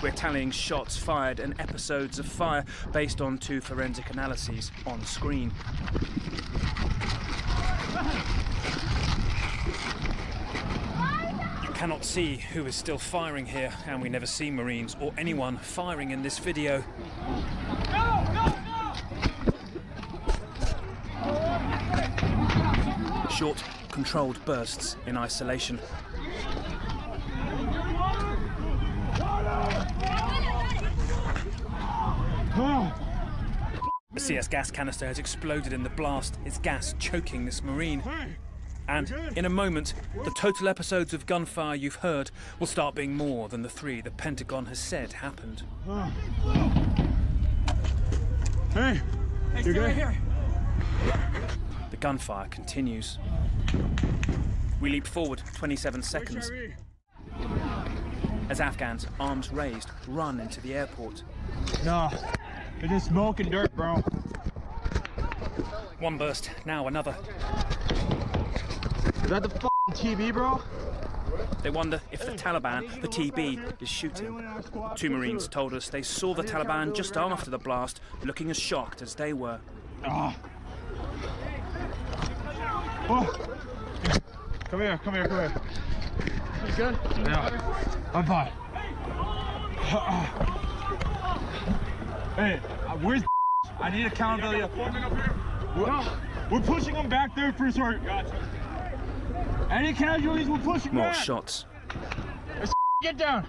[SPEAKER 5] We're tallying shots fired and episodes of fire based on 2 forensic analyses on screen. You cannot see who is still firing here, and we never see Marines or anyone firing in this video. Short, controlled bursts in isolation. The CS gas canister has exploded in the blast, its gas choking this Marine. And in a moment, the total episodes of gunfire you've heard will start being more than the 3 the Pentagon has said happened.
[SPEAKER 2] Hey, you good? Right here.
[SPEAKER 5] The gunfire continues. We leap forward 27 seconds as Afghans, arms raised, run into the airport.
[SPEAKER 2] No, it's just smoke and dirt, bro.
[SPEAKER 5] One burst, now another.
[SPEAKER 2] Is that the f***ing TV, bro?
[SPEAKER 5] They wonder if the Taliban, the TB, is shooting. 2 Marines told us they saw the Taliban just after the blast, looking as shocked as they were.
[SPEAKER 2] Oh. Come here, come here, come here. You good? Yeah, I'm fine. Hey, where's I need accountability. We're pushing them back there for sure. Gotcha. Any casualties, we're pushing
[SPEAKER 5] More
[SPEAKER 2] back.
[SPEAKER 5] shots.
[SPEAKER 2] Get down.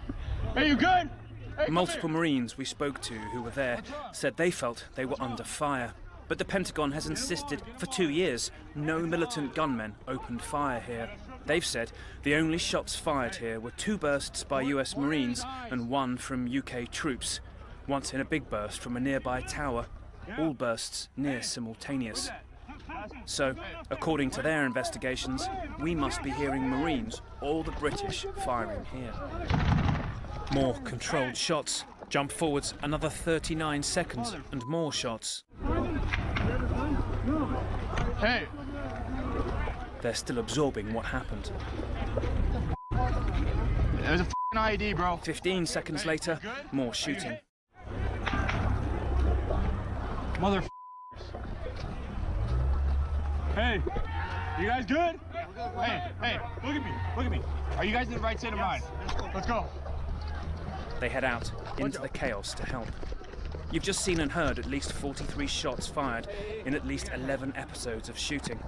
[SPEAKER 2] Hey, you good? Hey,
[SPEAKER 5] Multiple Marines we spoke to who were there said they felt they were under fire. But the Pentagon has insisted for 2 years no militant gunmen opened fire here. They've said the only shots fired here were 2 bursts by US Marines and 1 from UK troops. Once in a big burst from a nearby tower, all bursts near simultaneous. So, according to their investigations, we must be hearing Marines or the British firing here. More controlled shots. Jump forwards another 39 seconds and more shots.
[SPEAKER 2] Hey.
[SPEAKER 5] They're still absorbing what happened.
[SPEAKER 2] There's a f***ing ID, bro.
[SPEAKER 5] 15 seconds later, more shooting.
[SPEAKER 2] Mother. Hey, you guys good? Hey, hey, look at me, look at me. Are you guys in the right state of mind? Let's go.
[SPEAKER 5] They head out into the chaos to help. You've just seen and heard at least 43 shots fired in at least 11 episodes of shooting.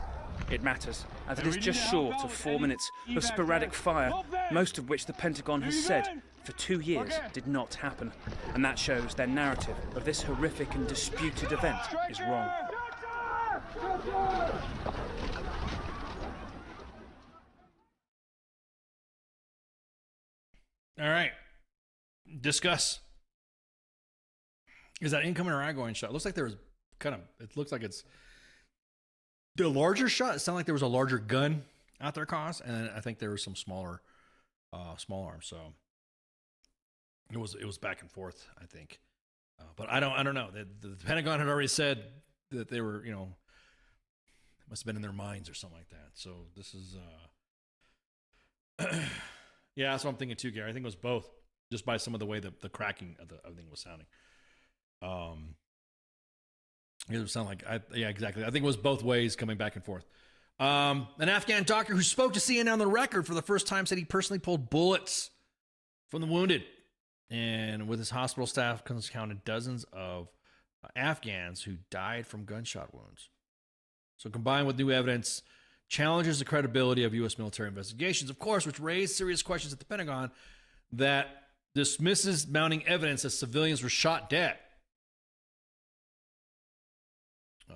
[SPEAKER 5] It matters, as it is just short of 4 minutes of sporadic fire, most of which the Pentagon has said for 2 years did not happen. And that shows their narrative of this horrific and disputed event is wrong.
[SPEAKER 4] All right. Discuss. Is that incoming or outgoing shot? It looks like there was it looks like it's the larger shot. It sounded like there was a larger gun out there, and I think there was some smaller arms. So it was back and forth, I think. But I don't know. The Pentagon had already said that they were, must have been in their minds or something like that. So this is, yeah, that's what I'm thinking too, Gary. I think it was both, just by some of the way that the cracking of the everything was sounding. It would sound like, yeah, exactly. I think it was both ways coming back and forth. An Afghan doctor who spoke to CNN on the record for the first time said he personally pulled bullets from the wounded. And with his hospital staff counted dozens of Afghans who died from gunshot wounds. So combined with new evidence, challenges the credibility of U.S. military investigations, of course, which raised serious questions at the Pentagon that dismisses mounting evidence that civilians were shot dead.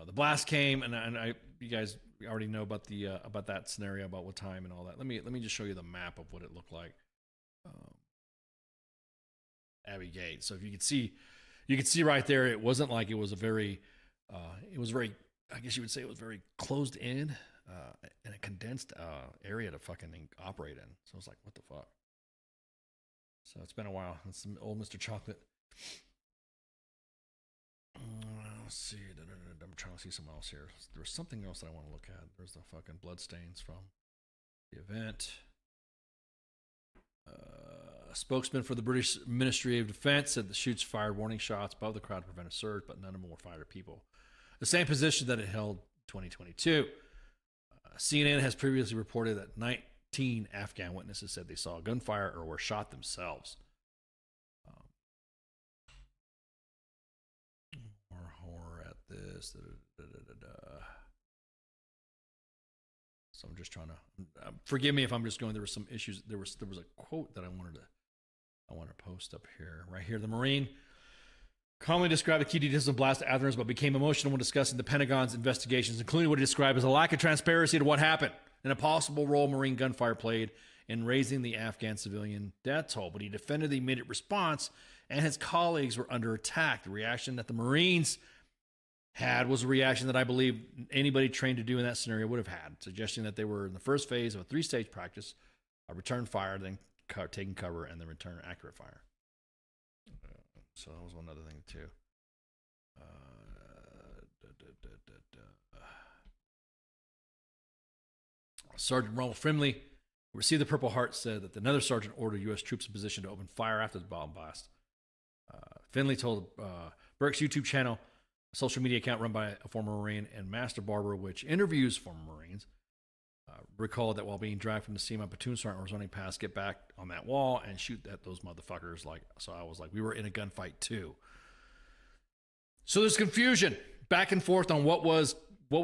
[SPEAKER 4] The blast came, and you guys already know about that scenario, about what time and all that. Let me just show you the map of what it looked like. Abbey Gate. So if you could see right there, it wasn't like it was very, I guess you would say it was very closed in, and a condensed area to fucking operate in. So it's like, what the fuck? So it's been a while. It's some old Mr. Chocolate. Let's see. I'm trying to see something else here. There's something else that I want to look at. There's the fucking bloodstains from the event. A spokesman for the British Ministry of Defense said the shoots fired warning shots above the crowd to prevent a surge, but none of them were fired at people. The same position that it held in 2022. CNN has previously reported that 19 Afghan witnesses said they saw gunfire or were shot themselves. More horror at this. So I'm just trying to forgive me if I'm just going. There were some issues. There was a quote that I wanted to post up here, right here. The Marine commonly described the key details of blast afterwards, but became emotional when discussing the Pentagon's investigations, including what he described as a lack of transparency to what happened and a possible role Marine gunfire played in raising the Afghan civilian death toll. But he defended the immediate response, and his colleagues were under attack. The reaction that the Marines had was a reaction that I believe anybody trained to do in that scenario would have had, suggesting that they were in the first phase of a 3-stage practice: a return fire, then taking cover, and then return accurate fire. So that was one other thing too. Sergeant Ronald Frimley, who received the Purple Heart, said that another sergeant ordered U.S. troops in position to open fire after the bomb blast. Finley told Burke's YouTube channel, a social media account run by a former Marine and master barber, which interviews former Marines, recalled that while being dragged from the scene, my platoon sergeant was running past, get back on that wall and shoot at those motherfuckers. So I was like, we were in a gunfight too. So there's confusion back and forth on what was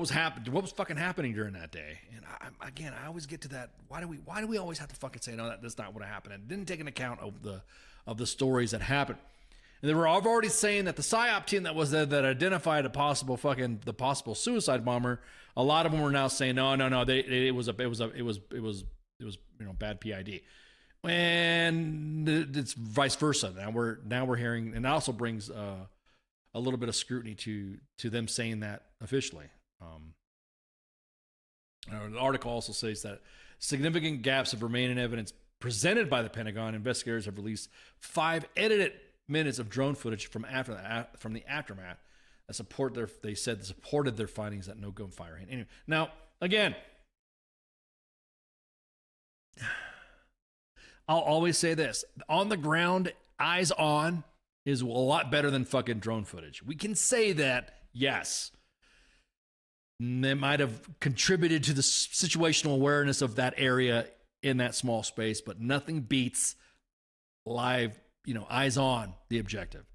[SPEAKER 4] happening, what was fucking happening during that day. And I always get to that. Why do we always have to fucking say, no, that's not what happened? And didn't take an account of the stories that happened. And they were already saying that the PSYOP team that was there that identified the possible suicide bomber, a lot of them were now saying no, it was bad PID. And it's vice versa. Now we're hearing, and it also brings a little bit of scrutiny to them saying that officially. The article also says that significant gaps have remained in evidence presented by the Pentagon. Investigators have released 5 edited minutes of drone footage from the aftermath that supported their findings that no gunfire. Anyway, now again, I'll always say this: on the ground, eyes on is a lot better than fucking drone footage. We can say that, yes. They might have contributed to the situational awareness of that area in that small space, but nothing beats live, eyes on the objective.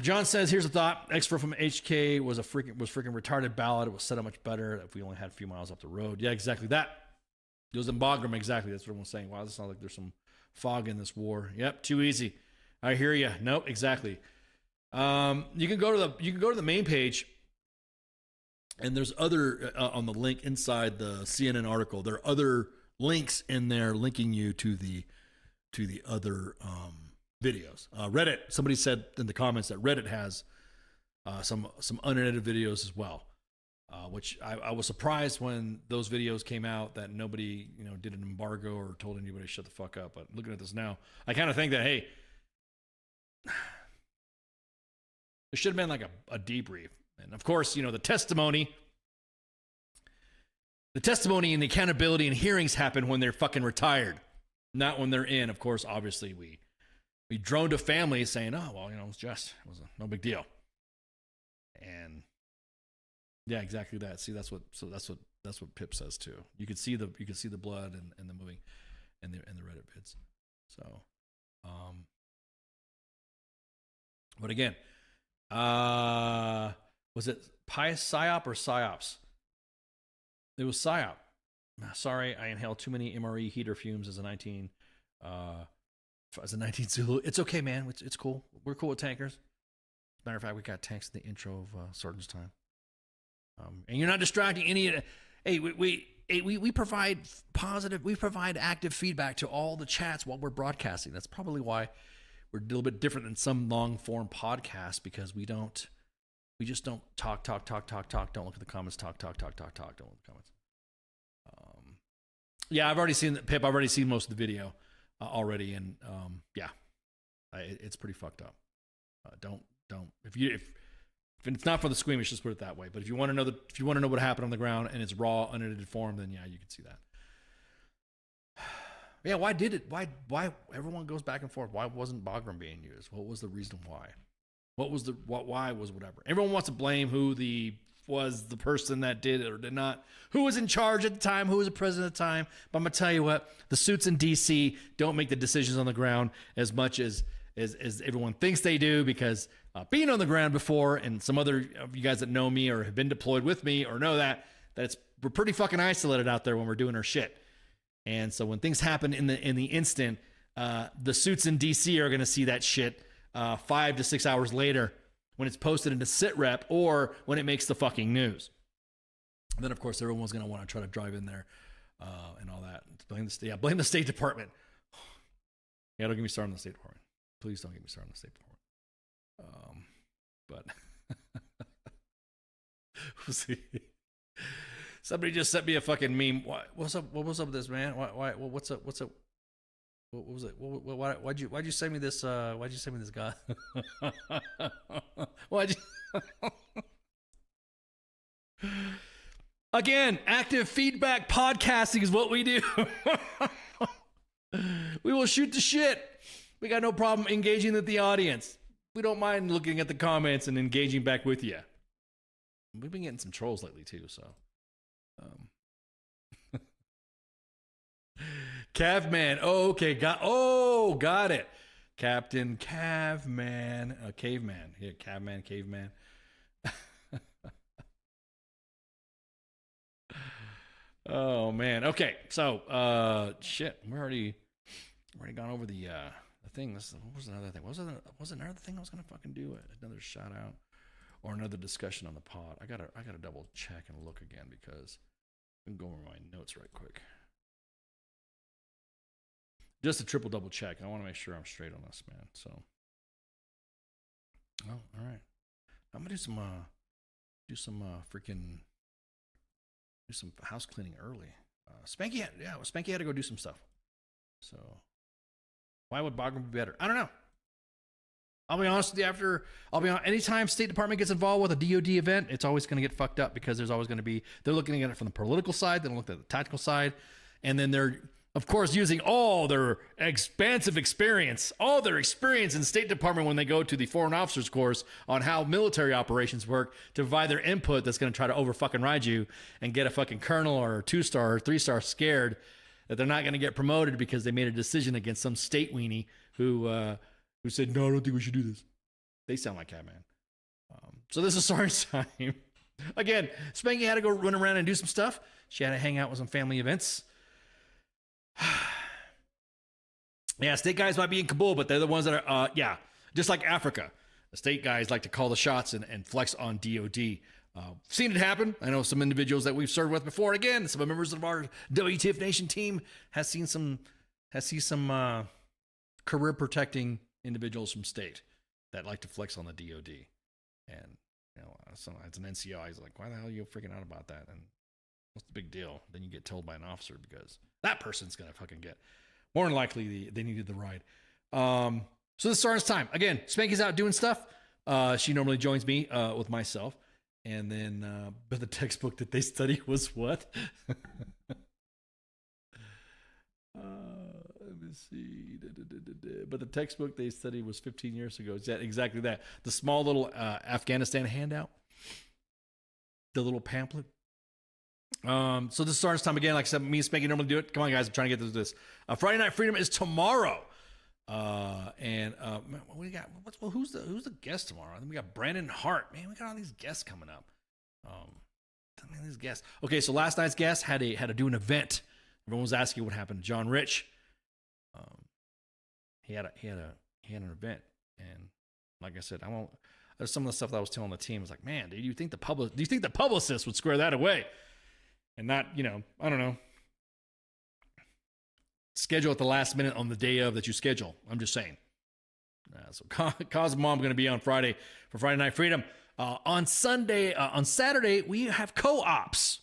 [SPEAKER 4] John says, here's a thought. Expert from HK was freaking retarded ballad. It was set up much better if we only had a few miles up the road. Yeah, exactly that. It was in Bagram, exactly. That's what I'm saying. Wow, this sounds like there's some fog in this war. Yep, too easy. I hear you. Nope, exactly. You can go to the main page, and there's other on the link inside the CNN article. There are other links in there linking you to the other videos. Reddit. Somebody said in the comments that Reddit has some unedited videos as well, which I was surprised when those videos came out that nobody did an embargo or told anybody to shut the fuck up. But looking at this now, I kind of think that, hey, There should have been like a debrief. And of course, you know, the testimony and the accountability and hearings happen when they're fucking retired, not when they're in. Of course, obviously we droned to families saying, oh, well, you know, it was no big deal. And yeah, exactly that. See, that's what Pip says too. You could see the blood and the moving and the Reddit vids. So, but again, was it PSYOP or PSYOPs? It was PSYOP. Sorry, I inhaled too many MRE heater fumes as a 19 Zulu. It's okay, man. It's cool. We're cool with tankers. As a matter of fact, we got tanks in the intro of Sergeant's Time. And you're not distracting any of it. Hey, we provide positive, we provide active feedback to all the chats while we're broadcasting. That's probably why we're a little bit different than some long form podcasts, because we just don't talk. Don't look at the comments. Talk. Don't look at the comments. Yeah, I've already seen Pip. I've already seen most of the video already, and yeah, it's pretty fucked up. Don't if it's not for the squeamish, just put it that way. But if you want to know what happened on the ground and it's raw, unedited form, then yeah, you can see that. Yeah, why everyone goes back and forth? Why wasn't Bagram being used? What was the reason why? Why was whatever? Everyone wants to blame who was the person that did it or did not. Who was in charge at the time? Who was the president at the time? But I'm gonna tell you what, the suits in DC don't make the decisions on the ground as much as everyone thinks they do, because being on the ground before, and some other of you guys that know me or have been deployed with me or know that we're pretty fucking isolated out there when we're doing our shit. And so when things happen in the instant, the suits in DC are going to see that shit 5 to 6 hours later when it's posted into SITREP or when it makes the fucking news. And then of course everyone's going to want to try to drive in there and all that. Blame the State Department. Yeah, don't get me started on the State Department. Please don't get me started on the State Department. But we'll see. Somebody just sent me a fucking meme. What's up? What was up with this, man? Why? What's up? What's up? What was it? Why'd you send me this? Why'd you send me this guy? Why'd you? Again, active feedback podcasting is what we do. We will shoot the shit. We got no problem engaging with the audience. We don't mind looking at the comments and engaging back with you. We've been getting some trolls lately too, so. Cavman. Oh, okay. Got it. Captain Cavman. Caveman. Yeah, Cavman, Caveman. Oh man. Okay. So, shit. We're already gone over the thing. What was another thing? Was it another thing I was gonna fucking do? Another shout out or another discussion on the pod? I gotta double check and look again, because I'm going over my notes right quick. Just a triple double check. I want to make sure I'm straight on this, man. So, oh, all right. I'm gonna do some house cleaning early. Spanky had to go do some stuff. So, why would Bagram be better? I don't know. I'll be honest with you. Anytime State Department gets involved with a DoD event, it's always going to get fucked up, because there's always going to be, they're looking at it from the political side, they're looking at the tactical side, and then they're, of course, using all their expansive experience, in State Department when they go to the Foreign Officers course on how military operations work, to provide their input that's going to try to over fucking ride you and get a fucking colonel or a 2-star or 3-star scared that they're not going to get promoted because they made a decision against some state weenie who said, no, I don't think we should do this. They sound like Catman. So this is Sergeant's Time. Again, Spanky had to go run around and do some stuff. She had to hang out with some family events. Yeah, state guys might be in Kabul, but they're the ones that are, just like Africa. The state guys like to call the shots and flex on DOD. Seen it happen. I know some individuals that we've served with before. Again, some members of our WTF Nation team has seen some career protecting individuals from state that like to flex on the DOD. And, you know, it's an NCO. He's like, why the hell are you freaking out about that? And what's the big deal? Then you get told by an officer, because that person's going to fucking get, more than likely, they needed the ride. So this is Sergeant's Time. Again, Spanky's out doing stuff. She normally joins me with myself. And then, but the textbook that they study was what? Let me see. But the textbook they studied was 15 years ago. Is that exactly that? The small little Afghanistan handout, the little pamphlet. So this starts time again. Like I said, me and Spanky normally do it. Come on, guys, I'm trying to get through this. Friday Night Freedom is tomorrow. And what we got? Who's the guest tomorrow? I think we got Brandon Hart. Man, we got all these guests coming up. These guests. Okay, so last night's guest had to do an event. Everyone was asking what happened to John Rich. He had an event, and like I said, there's some of the stuff that I was telling the team. Was like, man, dude, do you think the publicist would square that away, and not, I don't know, schedule at the last minute on the day of that you schedule. I'm just saying. So Cause Mom going to be on Friday for Friday Night Freedom. On Saturday, we have co-ops.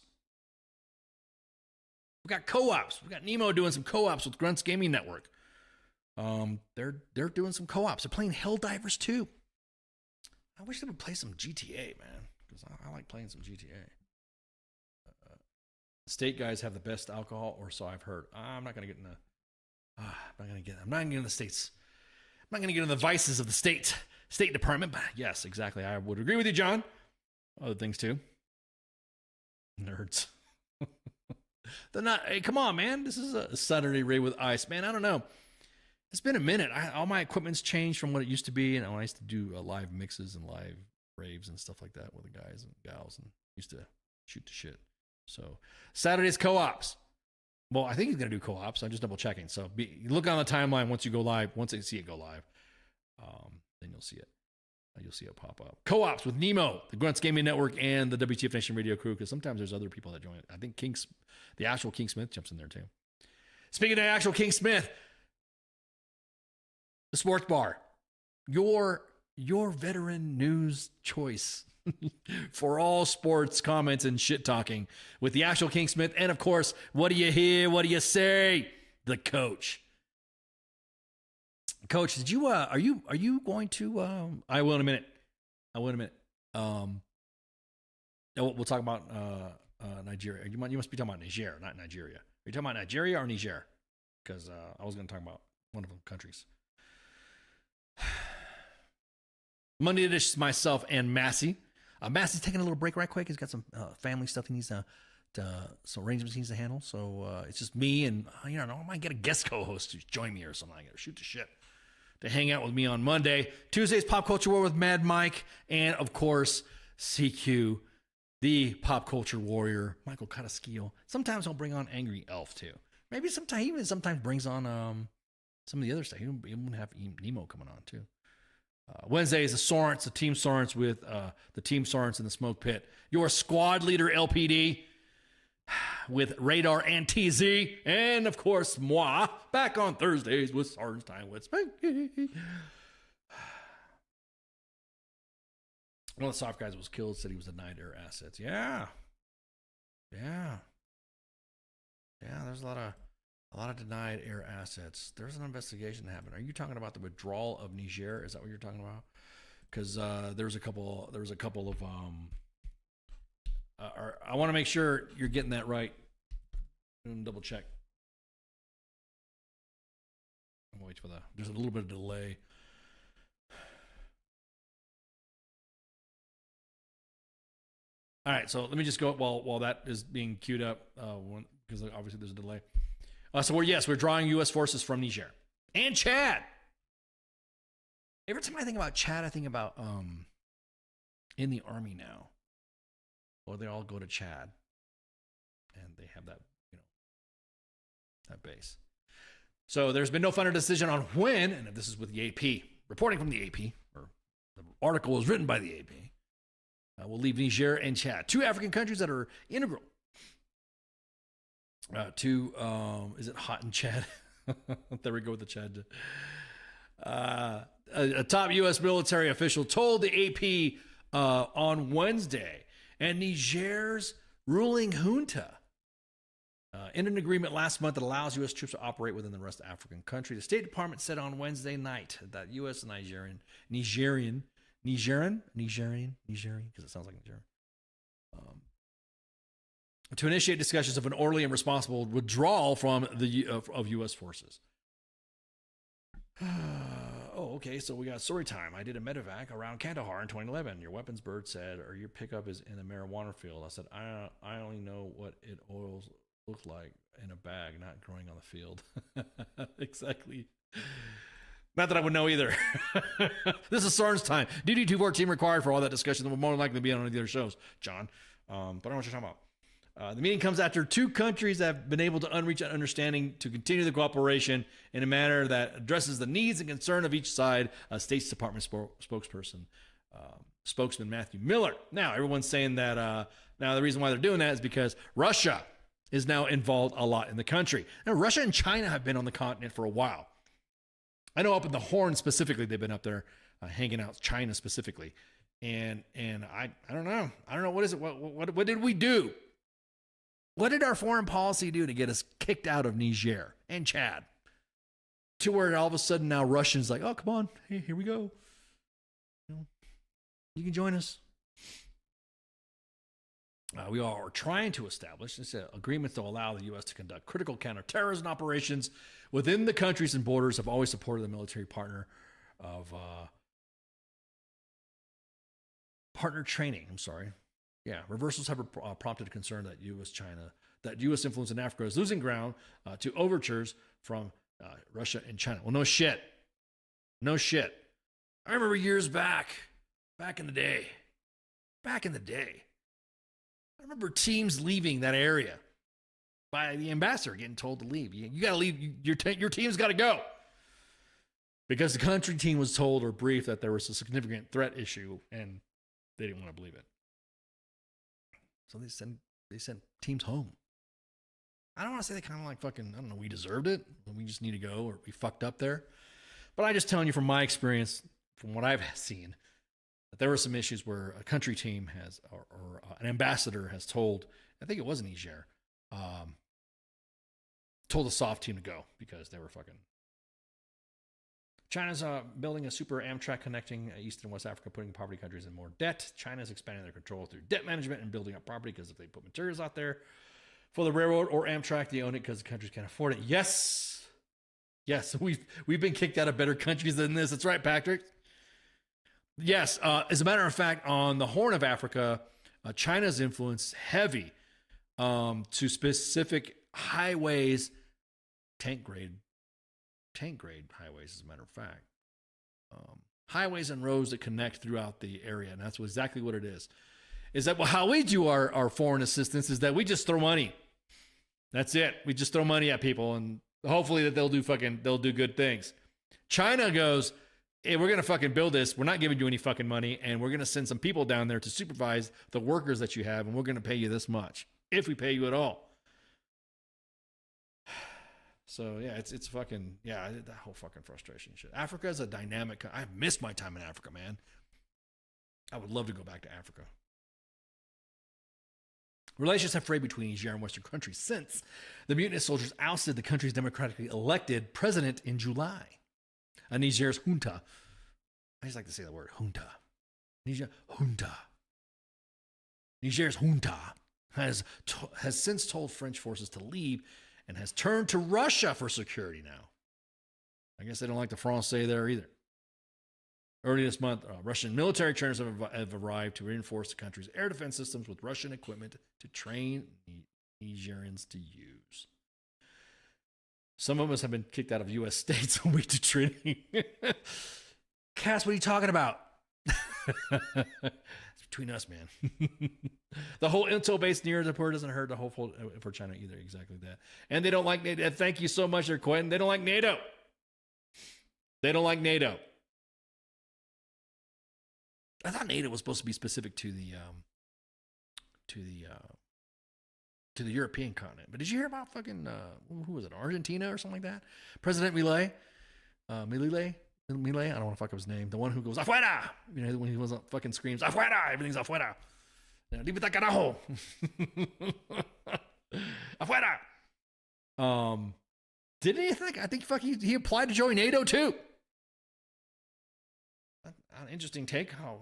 [SPEAKER 4] We got co-ops. We got Nemo doing some co-ops with Grunts Gaming Network. They're doing some co-ops. They're playing Helldivers 2. I wish they would play some GTA, man, because I like playing some GTA. State guys have the best alcohol, or so I've heard. I'm not going to get into. I'm not going to get into the states. I'm not going to get into the vices of the State Department. But yes, exactly. I would agree with you, John. Other things too. Nerds. They're not. Hey, come on, man. This is a Saturday raid with ice, man. I don't know. It's been a minute. All my equipment's changed from what it used to be, and I used to do live mixes and live raves and stuff like that with the guys and gals, and used to shoot the shit. So Saturday's co-ops. Well, I think he's gonna do co-ops. I'm just double checking. So look on the timeline once you go live. Once you see it go live, then you'll see it. You'll see it pop up. Co-ops with Nemo, the Grunts Gaming Network, and the WTF Nation Radio crew. Because sometimes there's other people that join it. I think the actual King Smith jumps in there too. Speaking of the actual King Smith, the Sports Bar, your veteran news choice for all sports comments and shit talking with the actual King Smith, and of course, what do you hear? What do you say? The coach. Coach, did you are you going to I will in a minute. We'll talk about Nigeria. You must be talking about Niger, not Nigeria. Are you talking about Nigeria or Niger? Because I was going to talk about one of them countries. Monday edition, myself and Massey. Massey's taking a little break right quick. He's got some family stuff he needs some arrangements he needs to handle. So it's just me and I might get a guest co-host to join me or something. I got to shoot the shit to hang out with me on Monday. Tuesday's Pop Culture War with Mad Mike, and of course CQ, the pop culture warrior, Michael Kataskiel. Sometimes he'll bring on Angry Elf too. Maybe sometimes brings on some of the other stuff. He won't have Nemo coming on too. Wednesday is the Team Sorens with the Team Sorens in the Smoke Pit. Your squad leader LPD with Radar and TZ, and of course moi back on Thursdays with SGT'S Time with Spanky. One of the soft guys was killed, said he was denied air assets. Yeah. There's a lot of denied air assets. There's an investigation that happened. Are you talking about the withdrawal of Niger? Is that what you're talking about? Because there was a couple of I want to make sure you're getting that right. Double check. I'm waiting for there's a little bit of delay. All right, so let me just go while that is being queued up, because obviously there's a delay. So we're drawing U.S. forces from Niger and Chad. Every time I think about Chad, I think about in the army now. Or they all go to Chad, and they have that, that base. So there's been no final decision on when, and this is with the AP, reporting from the AP, or the article was written by the AP. We'll leave Niger and Chad, two African countries that are integral to, is it hot in Chad? There we go with the Chad. A top U.S. military official told the AP on Wednesday, and Niger's ruling junta in an agreement last month that allows U.S. troops to operate within the rest of African country. The State Department said on Wednesday night that U.S. and Nigerian, because it sounds like Nigerian. To initiate discussions of an orderly and responsible withdrawal from the of U.S. forces. Okay, so we got story time. I did a medevac around Kandahar in 2011. Your weapons bird said, or your pickup is in a marijuana field. I said, I only know what it oils look like in a bag, not growing on the field. Exactly. Not that I would know either. This is SGT'S Time. DD214 required for all that discussion that will more likely be on one of the other shows, John. But I don't know what you're talking about. The meeting comes after two countries have been able to reach an understanding to continue the cooperation in a manner that addresses the needs and concern of each side. State's Department spokesman Matthew Miller. Now, everyone's saying that now the reason why they're doing that is because Russia is now involved a lot in the country. Now, Russia and China have been on the continent for a while. I know up in the Horn specifically, they've been up there hanging out, China specifically. And I don't know. I don't know. What is it? What did we do? What did our foreign policy do to get us kicked out of Niger and Chad? To where all of a sudden now Russians like, oh, come on. Hey, here we go. You can join us. We are trying to establish agreements to allow the U.S. to conduct critical counterterrorism operations within the countries and borders. Have always supported the military partner of partner training. I'm sorry. Yeah, reversals have prompted a concern that U.S. influence in Africa is losing ground to overtures from Russia and China. Well, no shit. I remember years back in the day. I remember teams leaving that area by the ambassador getting told to leave. You got to leave. Your team's got to go. Because the country team was told or briefed that there was a significant threat issue and they didn't want to believe it. So they sent teams home. I don't want to say they kind of like fucking, I don't know, we deserved it. We just need to go or we fucked up there. But I'm just telling you from my experience, from what I've seen, that there were some issues where a country team has, or an ambassador has told, I think it was Niger, told a soft team to go because they were fucking. China's building a super Amtrak connecting East and West Africa, putting poverty countries in more debt. China's expanding their control through debt management and building up property because if they put materials out there for the railroad or Amtrak, they own it because the countries can't afford it. Yes, we've been kicked out of better countries than this. That's right, Patrick. Yes, as a matter of fact, on the Horn of Africa, China's influence heavy to specific highways, tank grade highways, as a matter of fact. Highways and roads that connect throughout the area, and that's exactly what it is. Is that how we do our foreign assistance is that we just throw money. That's it. We just throw money at people, and hopefully that they'll do good things. China goes, hey, we're going to fucking build this. We're not giving you any fucking money, and we're going to send some people down there to supervise the workers that you have, and we're going to pay you this much, if we pay you at all. So, yeah, it's fucking, yeah, that whole fucking frustration shit. Africa is a dynamic, I missed my time in Africa, man. I would love to go back to Africa. Relations have frayed between Niger and Western countries since the mutinous soldiers ousted the country's democratically elected president in July. Niger's junta. I just like to say the word junta. Niger's junta has since told French forces to leave and has turned to Russia for security now. I guess they don't like the Francais there either. Early this month, Russian military trainers have arrived to reinforce the country's air defense systems with Russian equipment to train Nigerians to use. Some of us have been kicked out of U.S. states a week to training. Cass, what are you talking about? It's between us, man. The whole intel base near the port doesn't hurt the whole for China either. Exactly that. And they don't like NATO. Thank you so much, Quentin. They don't like NATO. They don't like NATO. I thought NATO was supposed to be specific to the European continent. But did you hear about fucking who was it? Argentina or something like that? President Milei, I don't want to fuck up his name. The one who goes afuera, you know, when he was fucking screams afuera, everything's afuera. Libita carajo. Afuera. Didn't he think? I think he applied to join NATO too. an interesting take. How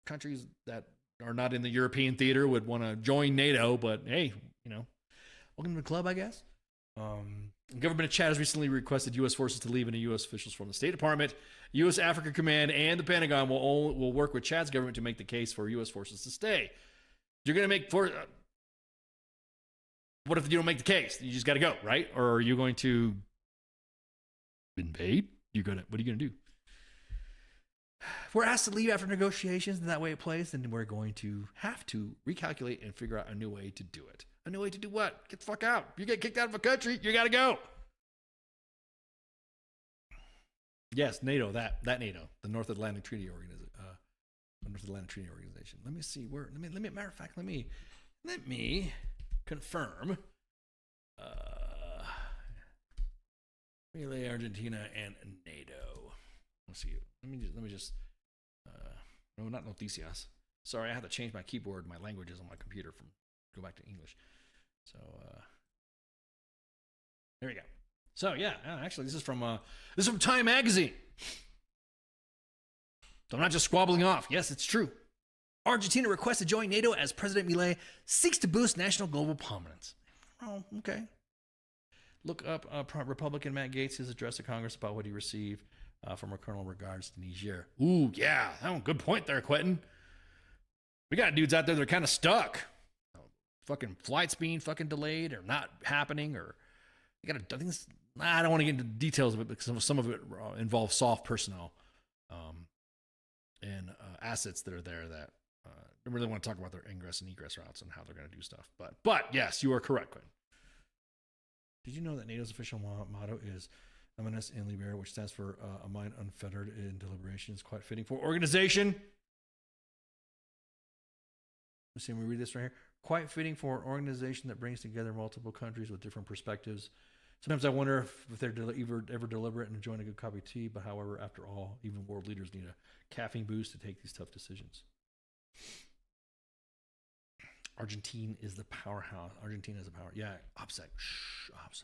[SPEAKER 4] countries that are not in the European theater would want to join NATO, but hey, welcome to the club, I guess. The government of Chad has recently requested U.S. forces to leave, and U.S. officials from the State Department, U.S. Africa Command, and the Pentagon will work with Chad's government to make the case for U.S. forces to stay. You're going to make what if you don't make the case? You just got to go, right? Or are you going to invade? What are you going to do? If we're asked to leave after negotiations and that way it plays, then we're going to have to recalculate and figure out a new way to do it. A new way to do what? Get the fuck out. You get kicked out of a country, you got to go. Yes, NATO, that NATO, the North Atlantic Treaty Organization. Let me see where. Matter of fact, let me confirm. Relay Argentina and NATO. Let's see. Let me just. No, not noticias. Sorry, I had to change my keyboard, my languages on my computer go back to English. So there we go. So yeah, actually, this is from Time Magazine. So I'm not just squabbling off. Yes, it's true. Argentina requests to join NATO as President Milei seeks to boost national global prominence. Oh, okay. Look up Republican Matt Gaetz' address to Congress about what he received from a colonel regards to Niger. Ooh, yeah. Good point there, Quentin. We got dudes out there that are kind of stuck. Fucking flights being fucking delayed or not happening, or you got to. I don't want to get into details of it because some of it involves soft personnel and assets that are there that I really want to talk about their ingress and egress routes and how they're going to do stuff. But yes, you are correct, Quentin. Did you know that NATO's official motto is "Amanis in Libera," which stands for "A mind unfettered in deliberation"? Is quite fitting for organization. Let's see, we read this right here. Quite fitting for an organization that brings together multiple countries with different perspectives. Sometimes I wonder if they're ever deliberate and enjoying a good cup of tea, but however, after all, even world leaders need a caffeine boost to take these tough decisions. Argentina is the powerhouse. Argentina is the power. Yeah, OPSEC. OPSEC.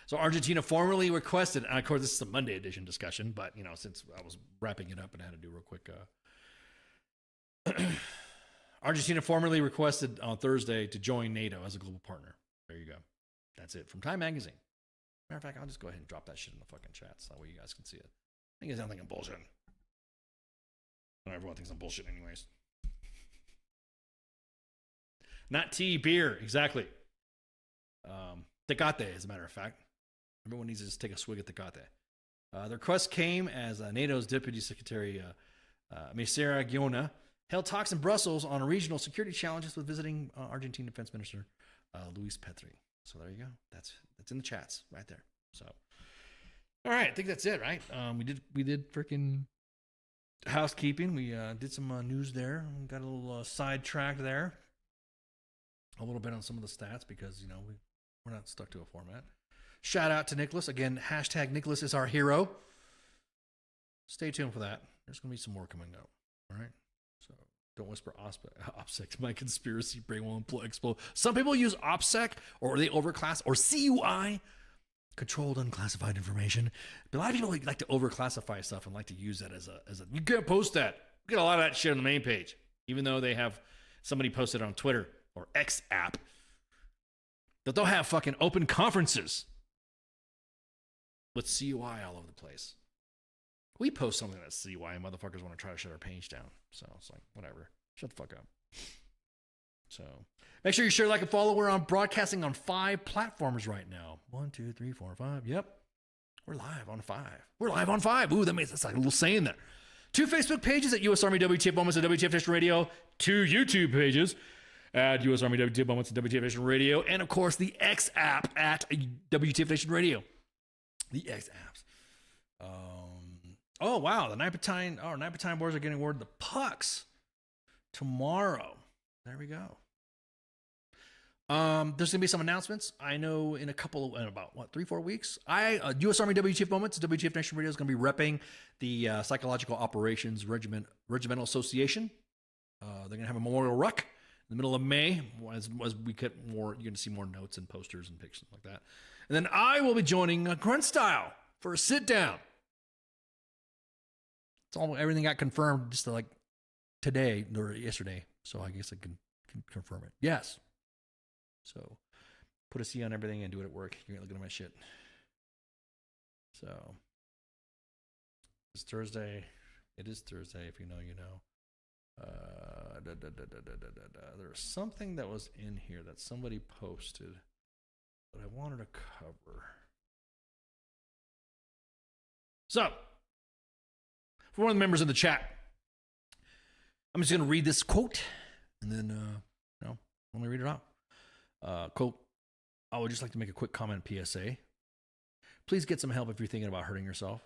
[SPEAKER 4] So Argentina formally requested, and of course this is a Monday edition discussion, but since I was wrapping it up and I had to do a real quick Argentina formally requested on Thursday to join NATO as a global partner. There you go. That's it from Time Magazine. Matter of fact, I'll just go ahead and drop that shit in the fucking chat so that way you guys can see it. I think I'm bullshit. Not everyone thinks I'm bullshit anyways. Not tea, beer. Exactly. Tecate, as a matter of fact. Everyone needs to just take a swig at Tecate. The request came as NATO's Deputy Secretary Mesera Giona held talks in Brussels on regional security challenges with visiting Argentine Defense Minister Luis Petri. So there you go. That's in the chats right there. So, all right, I think that's it, right? We did freaking housekeeping. We did some news there. We got a little sidetracked there. A little bit on some of the stats because we're not stuck to a format. Shout out to Nicholas again. Hashtag Nicholas is our hero. Stay tuned for that. There's gonna be some more coming up. All right. So don't whisper OPSEC. My conspiracy brain will explode. Some people use OPSEC or they overclass or CUI, controlled unclassified information. But a lot of people like to overclassify stuff and like to use that as a. You can't post that. We get a lot of that shit on the main page, even though they have somebody posted on Twitter or X app that they'll have fucking open conferences with CUI all over the place. We post something that's CUI and motherfuckers want to try to shut our page down. So it's like, whatever. Shut the fuck up. So make sure you share, like, and follow. We're on broadcasting on 5 platforms right now. 1, 2, 3, 4, 5. Yep. We're live on 5. We're live on 5. Ooh, that's like a little saying there. 2 Facebook pages at US Army WTF Moments and WTF Nation Radio. 2 YouTube pages at US Army WTF Moments and WTF Nation Radio. And, of course, the X app at WTF Nation Radio. The X apps. Oh, wow. The Night Battalion boys are getting awarded the pucks tomorrow. There we go. There's going to be some announcements. I know in about 3-4 weeks. US Army WTF Moments, WTF Nation Radio is going to be repping the Psychological Operations Regimental Association. They're going to have a memorial ruck in the middle of May. As we get more, you're going to see more notes and posters and pictures like that. And then I will be joining Grunt Style for a sit down. It's all everything got confirmed just like today or yesterday. So I guess I can confirm it. Yes. So put a C on everything and do it at work. You ain't looking at my shit. So it's Thursday. It is Thursday. If you know, you know. There's something that was in here that somebody posted that I wanted to cover. So, for one of the members in the chat, I'm just going to read this quote, and then, let me read it out. Quote, I would just like to make a quick comment PSA. Please get some help if you're thinking about hurting yourself.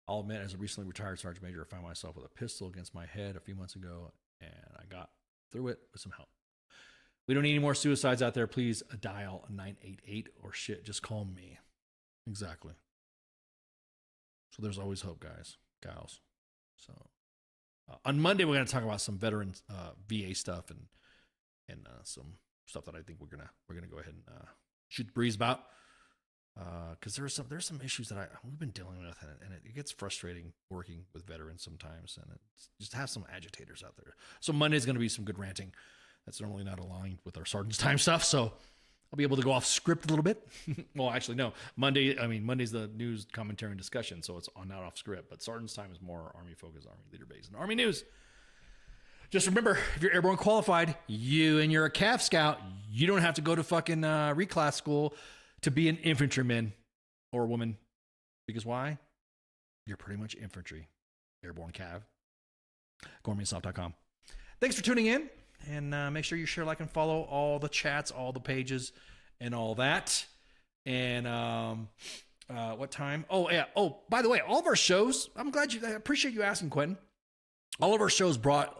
[SPEAKER 4] I'll admit, as a recently retired sergeant major, I found myself with a pistol against my head a few months ago, and I got through it with some help. We don't need any more suicides out there. Please dial 988 or shit. Just call me. Exactly. So there's always hope, guys, gals. So on Monday, we're going to talk about some veteran VA stuff and some stuff that I think we're gonna go ahead and shoot the breeze about. Because there's some issues that we've been dealing with, and it gets frustrating working with veterans sometimes, and it's just have some agitators out there. So Monday's going to be some good ranting. That's normally not aligned with our Sergeant's Time stuff, so I'll be able to go off script a little bit. Well, actually, no. Monday's the news commentary and discussion, so it's not off script. But Sergeant's Time is more Army focused, Army leader based, and Army news. Just remember, if you're airborne qualified, and you're a CAV scout, you don't have to go to fucking reclass school to be an infantryman or woman. Because why? You're pretty much infantry. Airborne Cav. GormySoft.com. Thanks for tuning in. And make sure you share, like, and follow all the chats, all the pages, and all that. And what time? Oh, yeah. Oh, by the way, all of our shows, I appreciate you asking, Quentin. All of our shows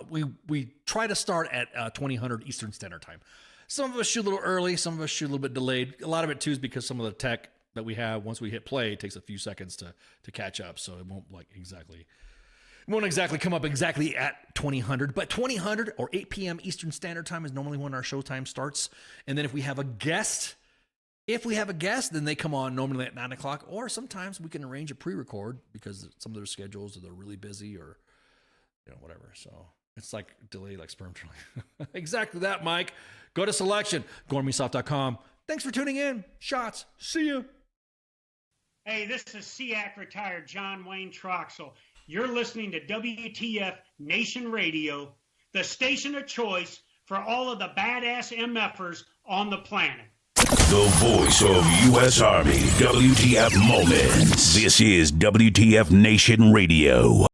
[SPEAKER 4] we try to start at 2000 Eastern Standard Time. Some of us shoot a little early, some of us shoot a little bit delayed. A lot of it too is because some of the tech that we have, once we hit play, it takes a few seconds to catch up. So it won't exactly come up exactly at 2000, but 2000 or 8 p.m. Eastern Standard Time is normally when our showtime starts. And then if we have a guest, then they come on normally at 9 o'clock, or sometimes we can arrange a pre-record because some of their schedules are they're really busy or whatever. So it's like delay, like sperm drilling. Exactly that, Mike. Go to selection, GormySoft.com. Thanks for tuning in. Shots. See you.
[SPEAKER 6] Hey, this is SEAC retired John Wayne Troxel. You're listening to WTF Nation Radio, the station of choice for all of the badass MFers on the planet.
[SPEAKER 1] The voice of U.S. Army, WTF Moments. This is WTF Nation Radio.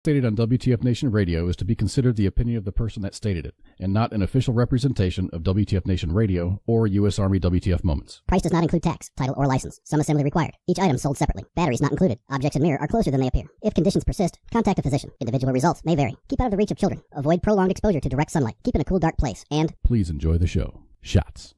[SPEAKER 7] stated on WTF Nation Radio is to be considered the opinion of the person that stated it, and not an official representation of WTF Nation Radio or U.S. Army WTF Moments.
[SPEAKER 8] Price does not include tax, title, or license. Some assembly required. Each item sold separately. Batteries not included. Objects in mirror are closer than they appear. If conditions persist, contact a physician. Individual results may vary. Keep out of the reach of children. Avoid prolonged exposure to direct sunlight. Keep in a cool, dark place. And
[SPEAKER 7] please enjoy the show. Shots.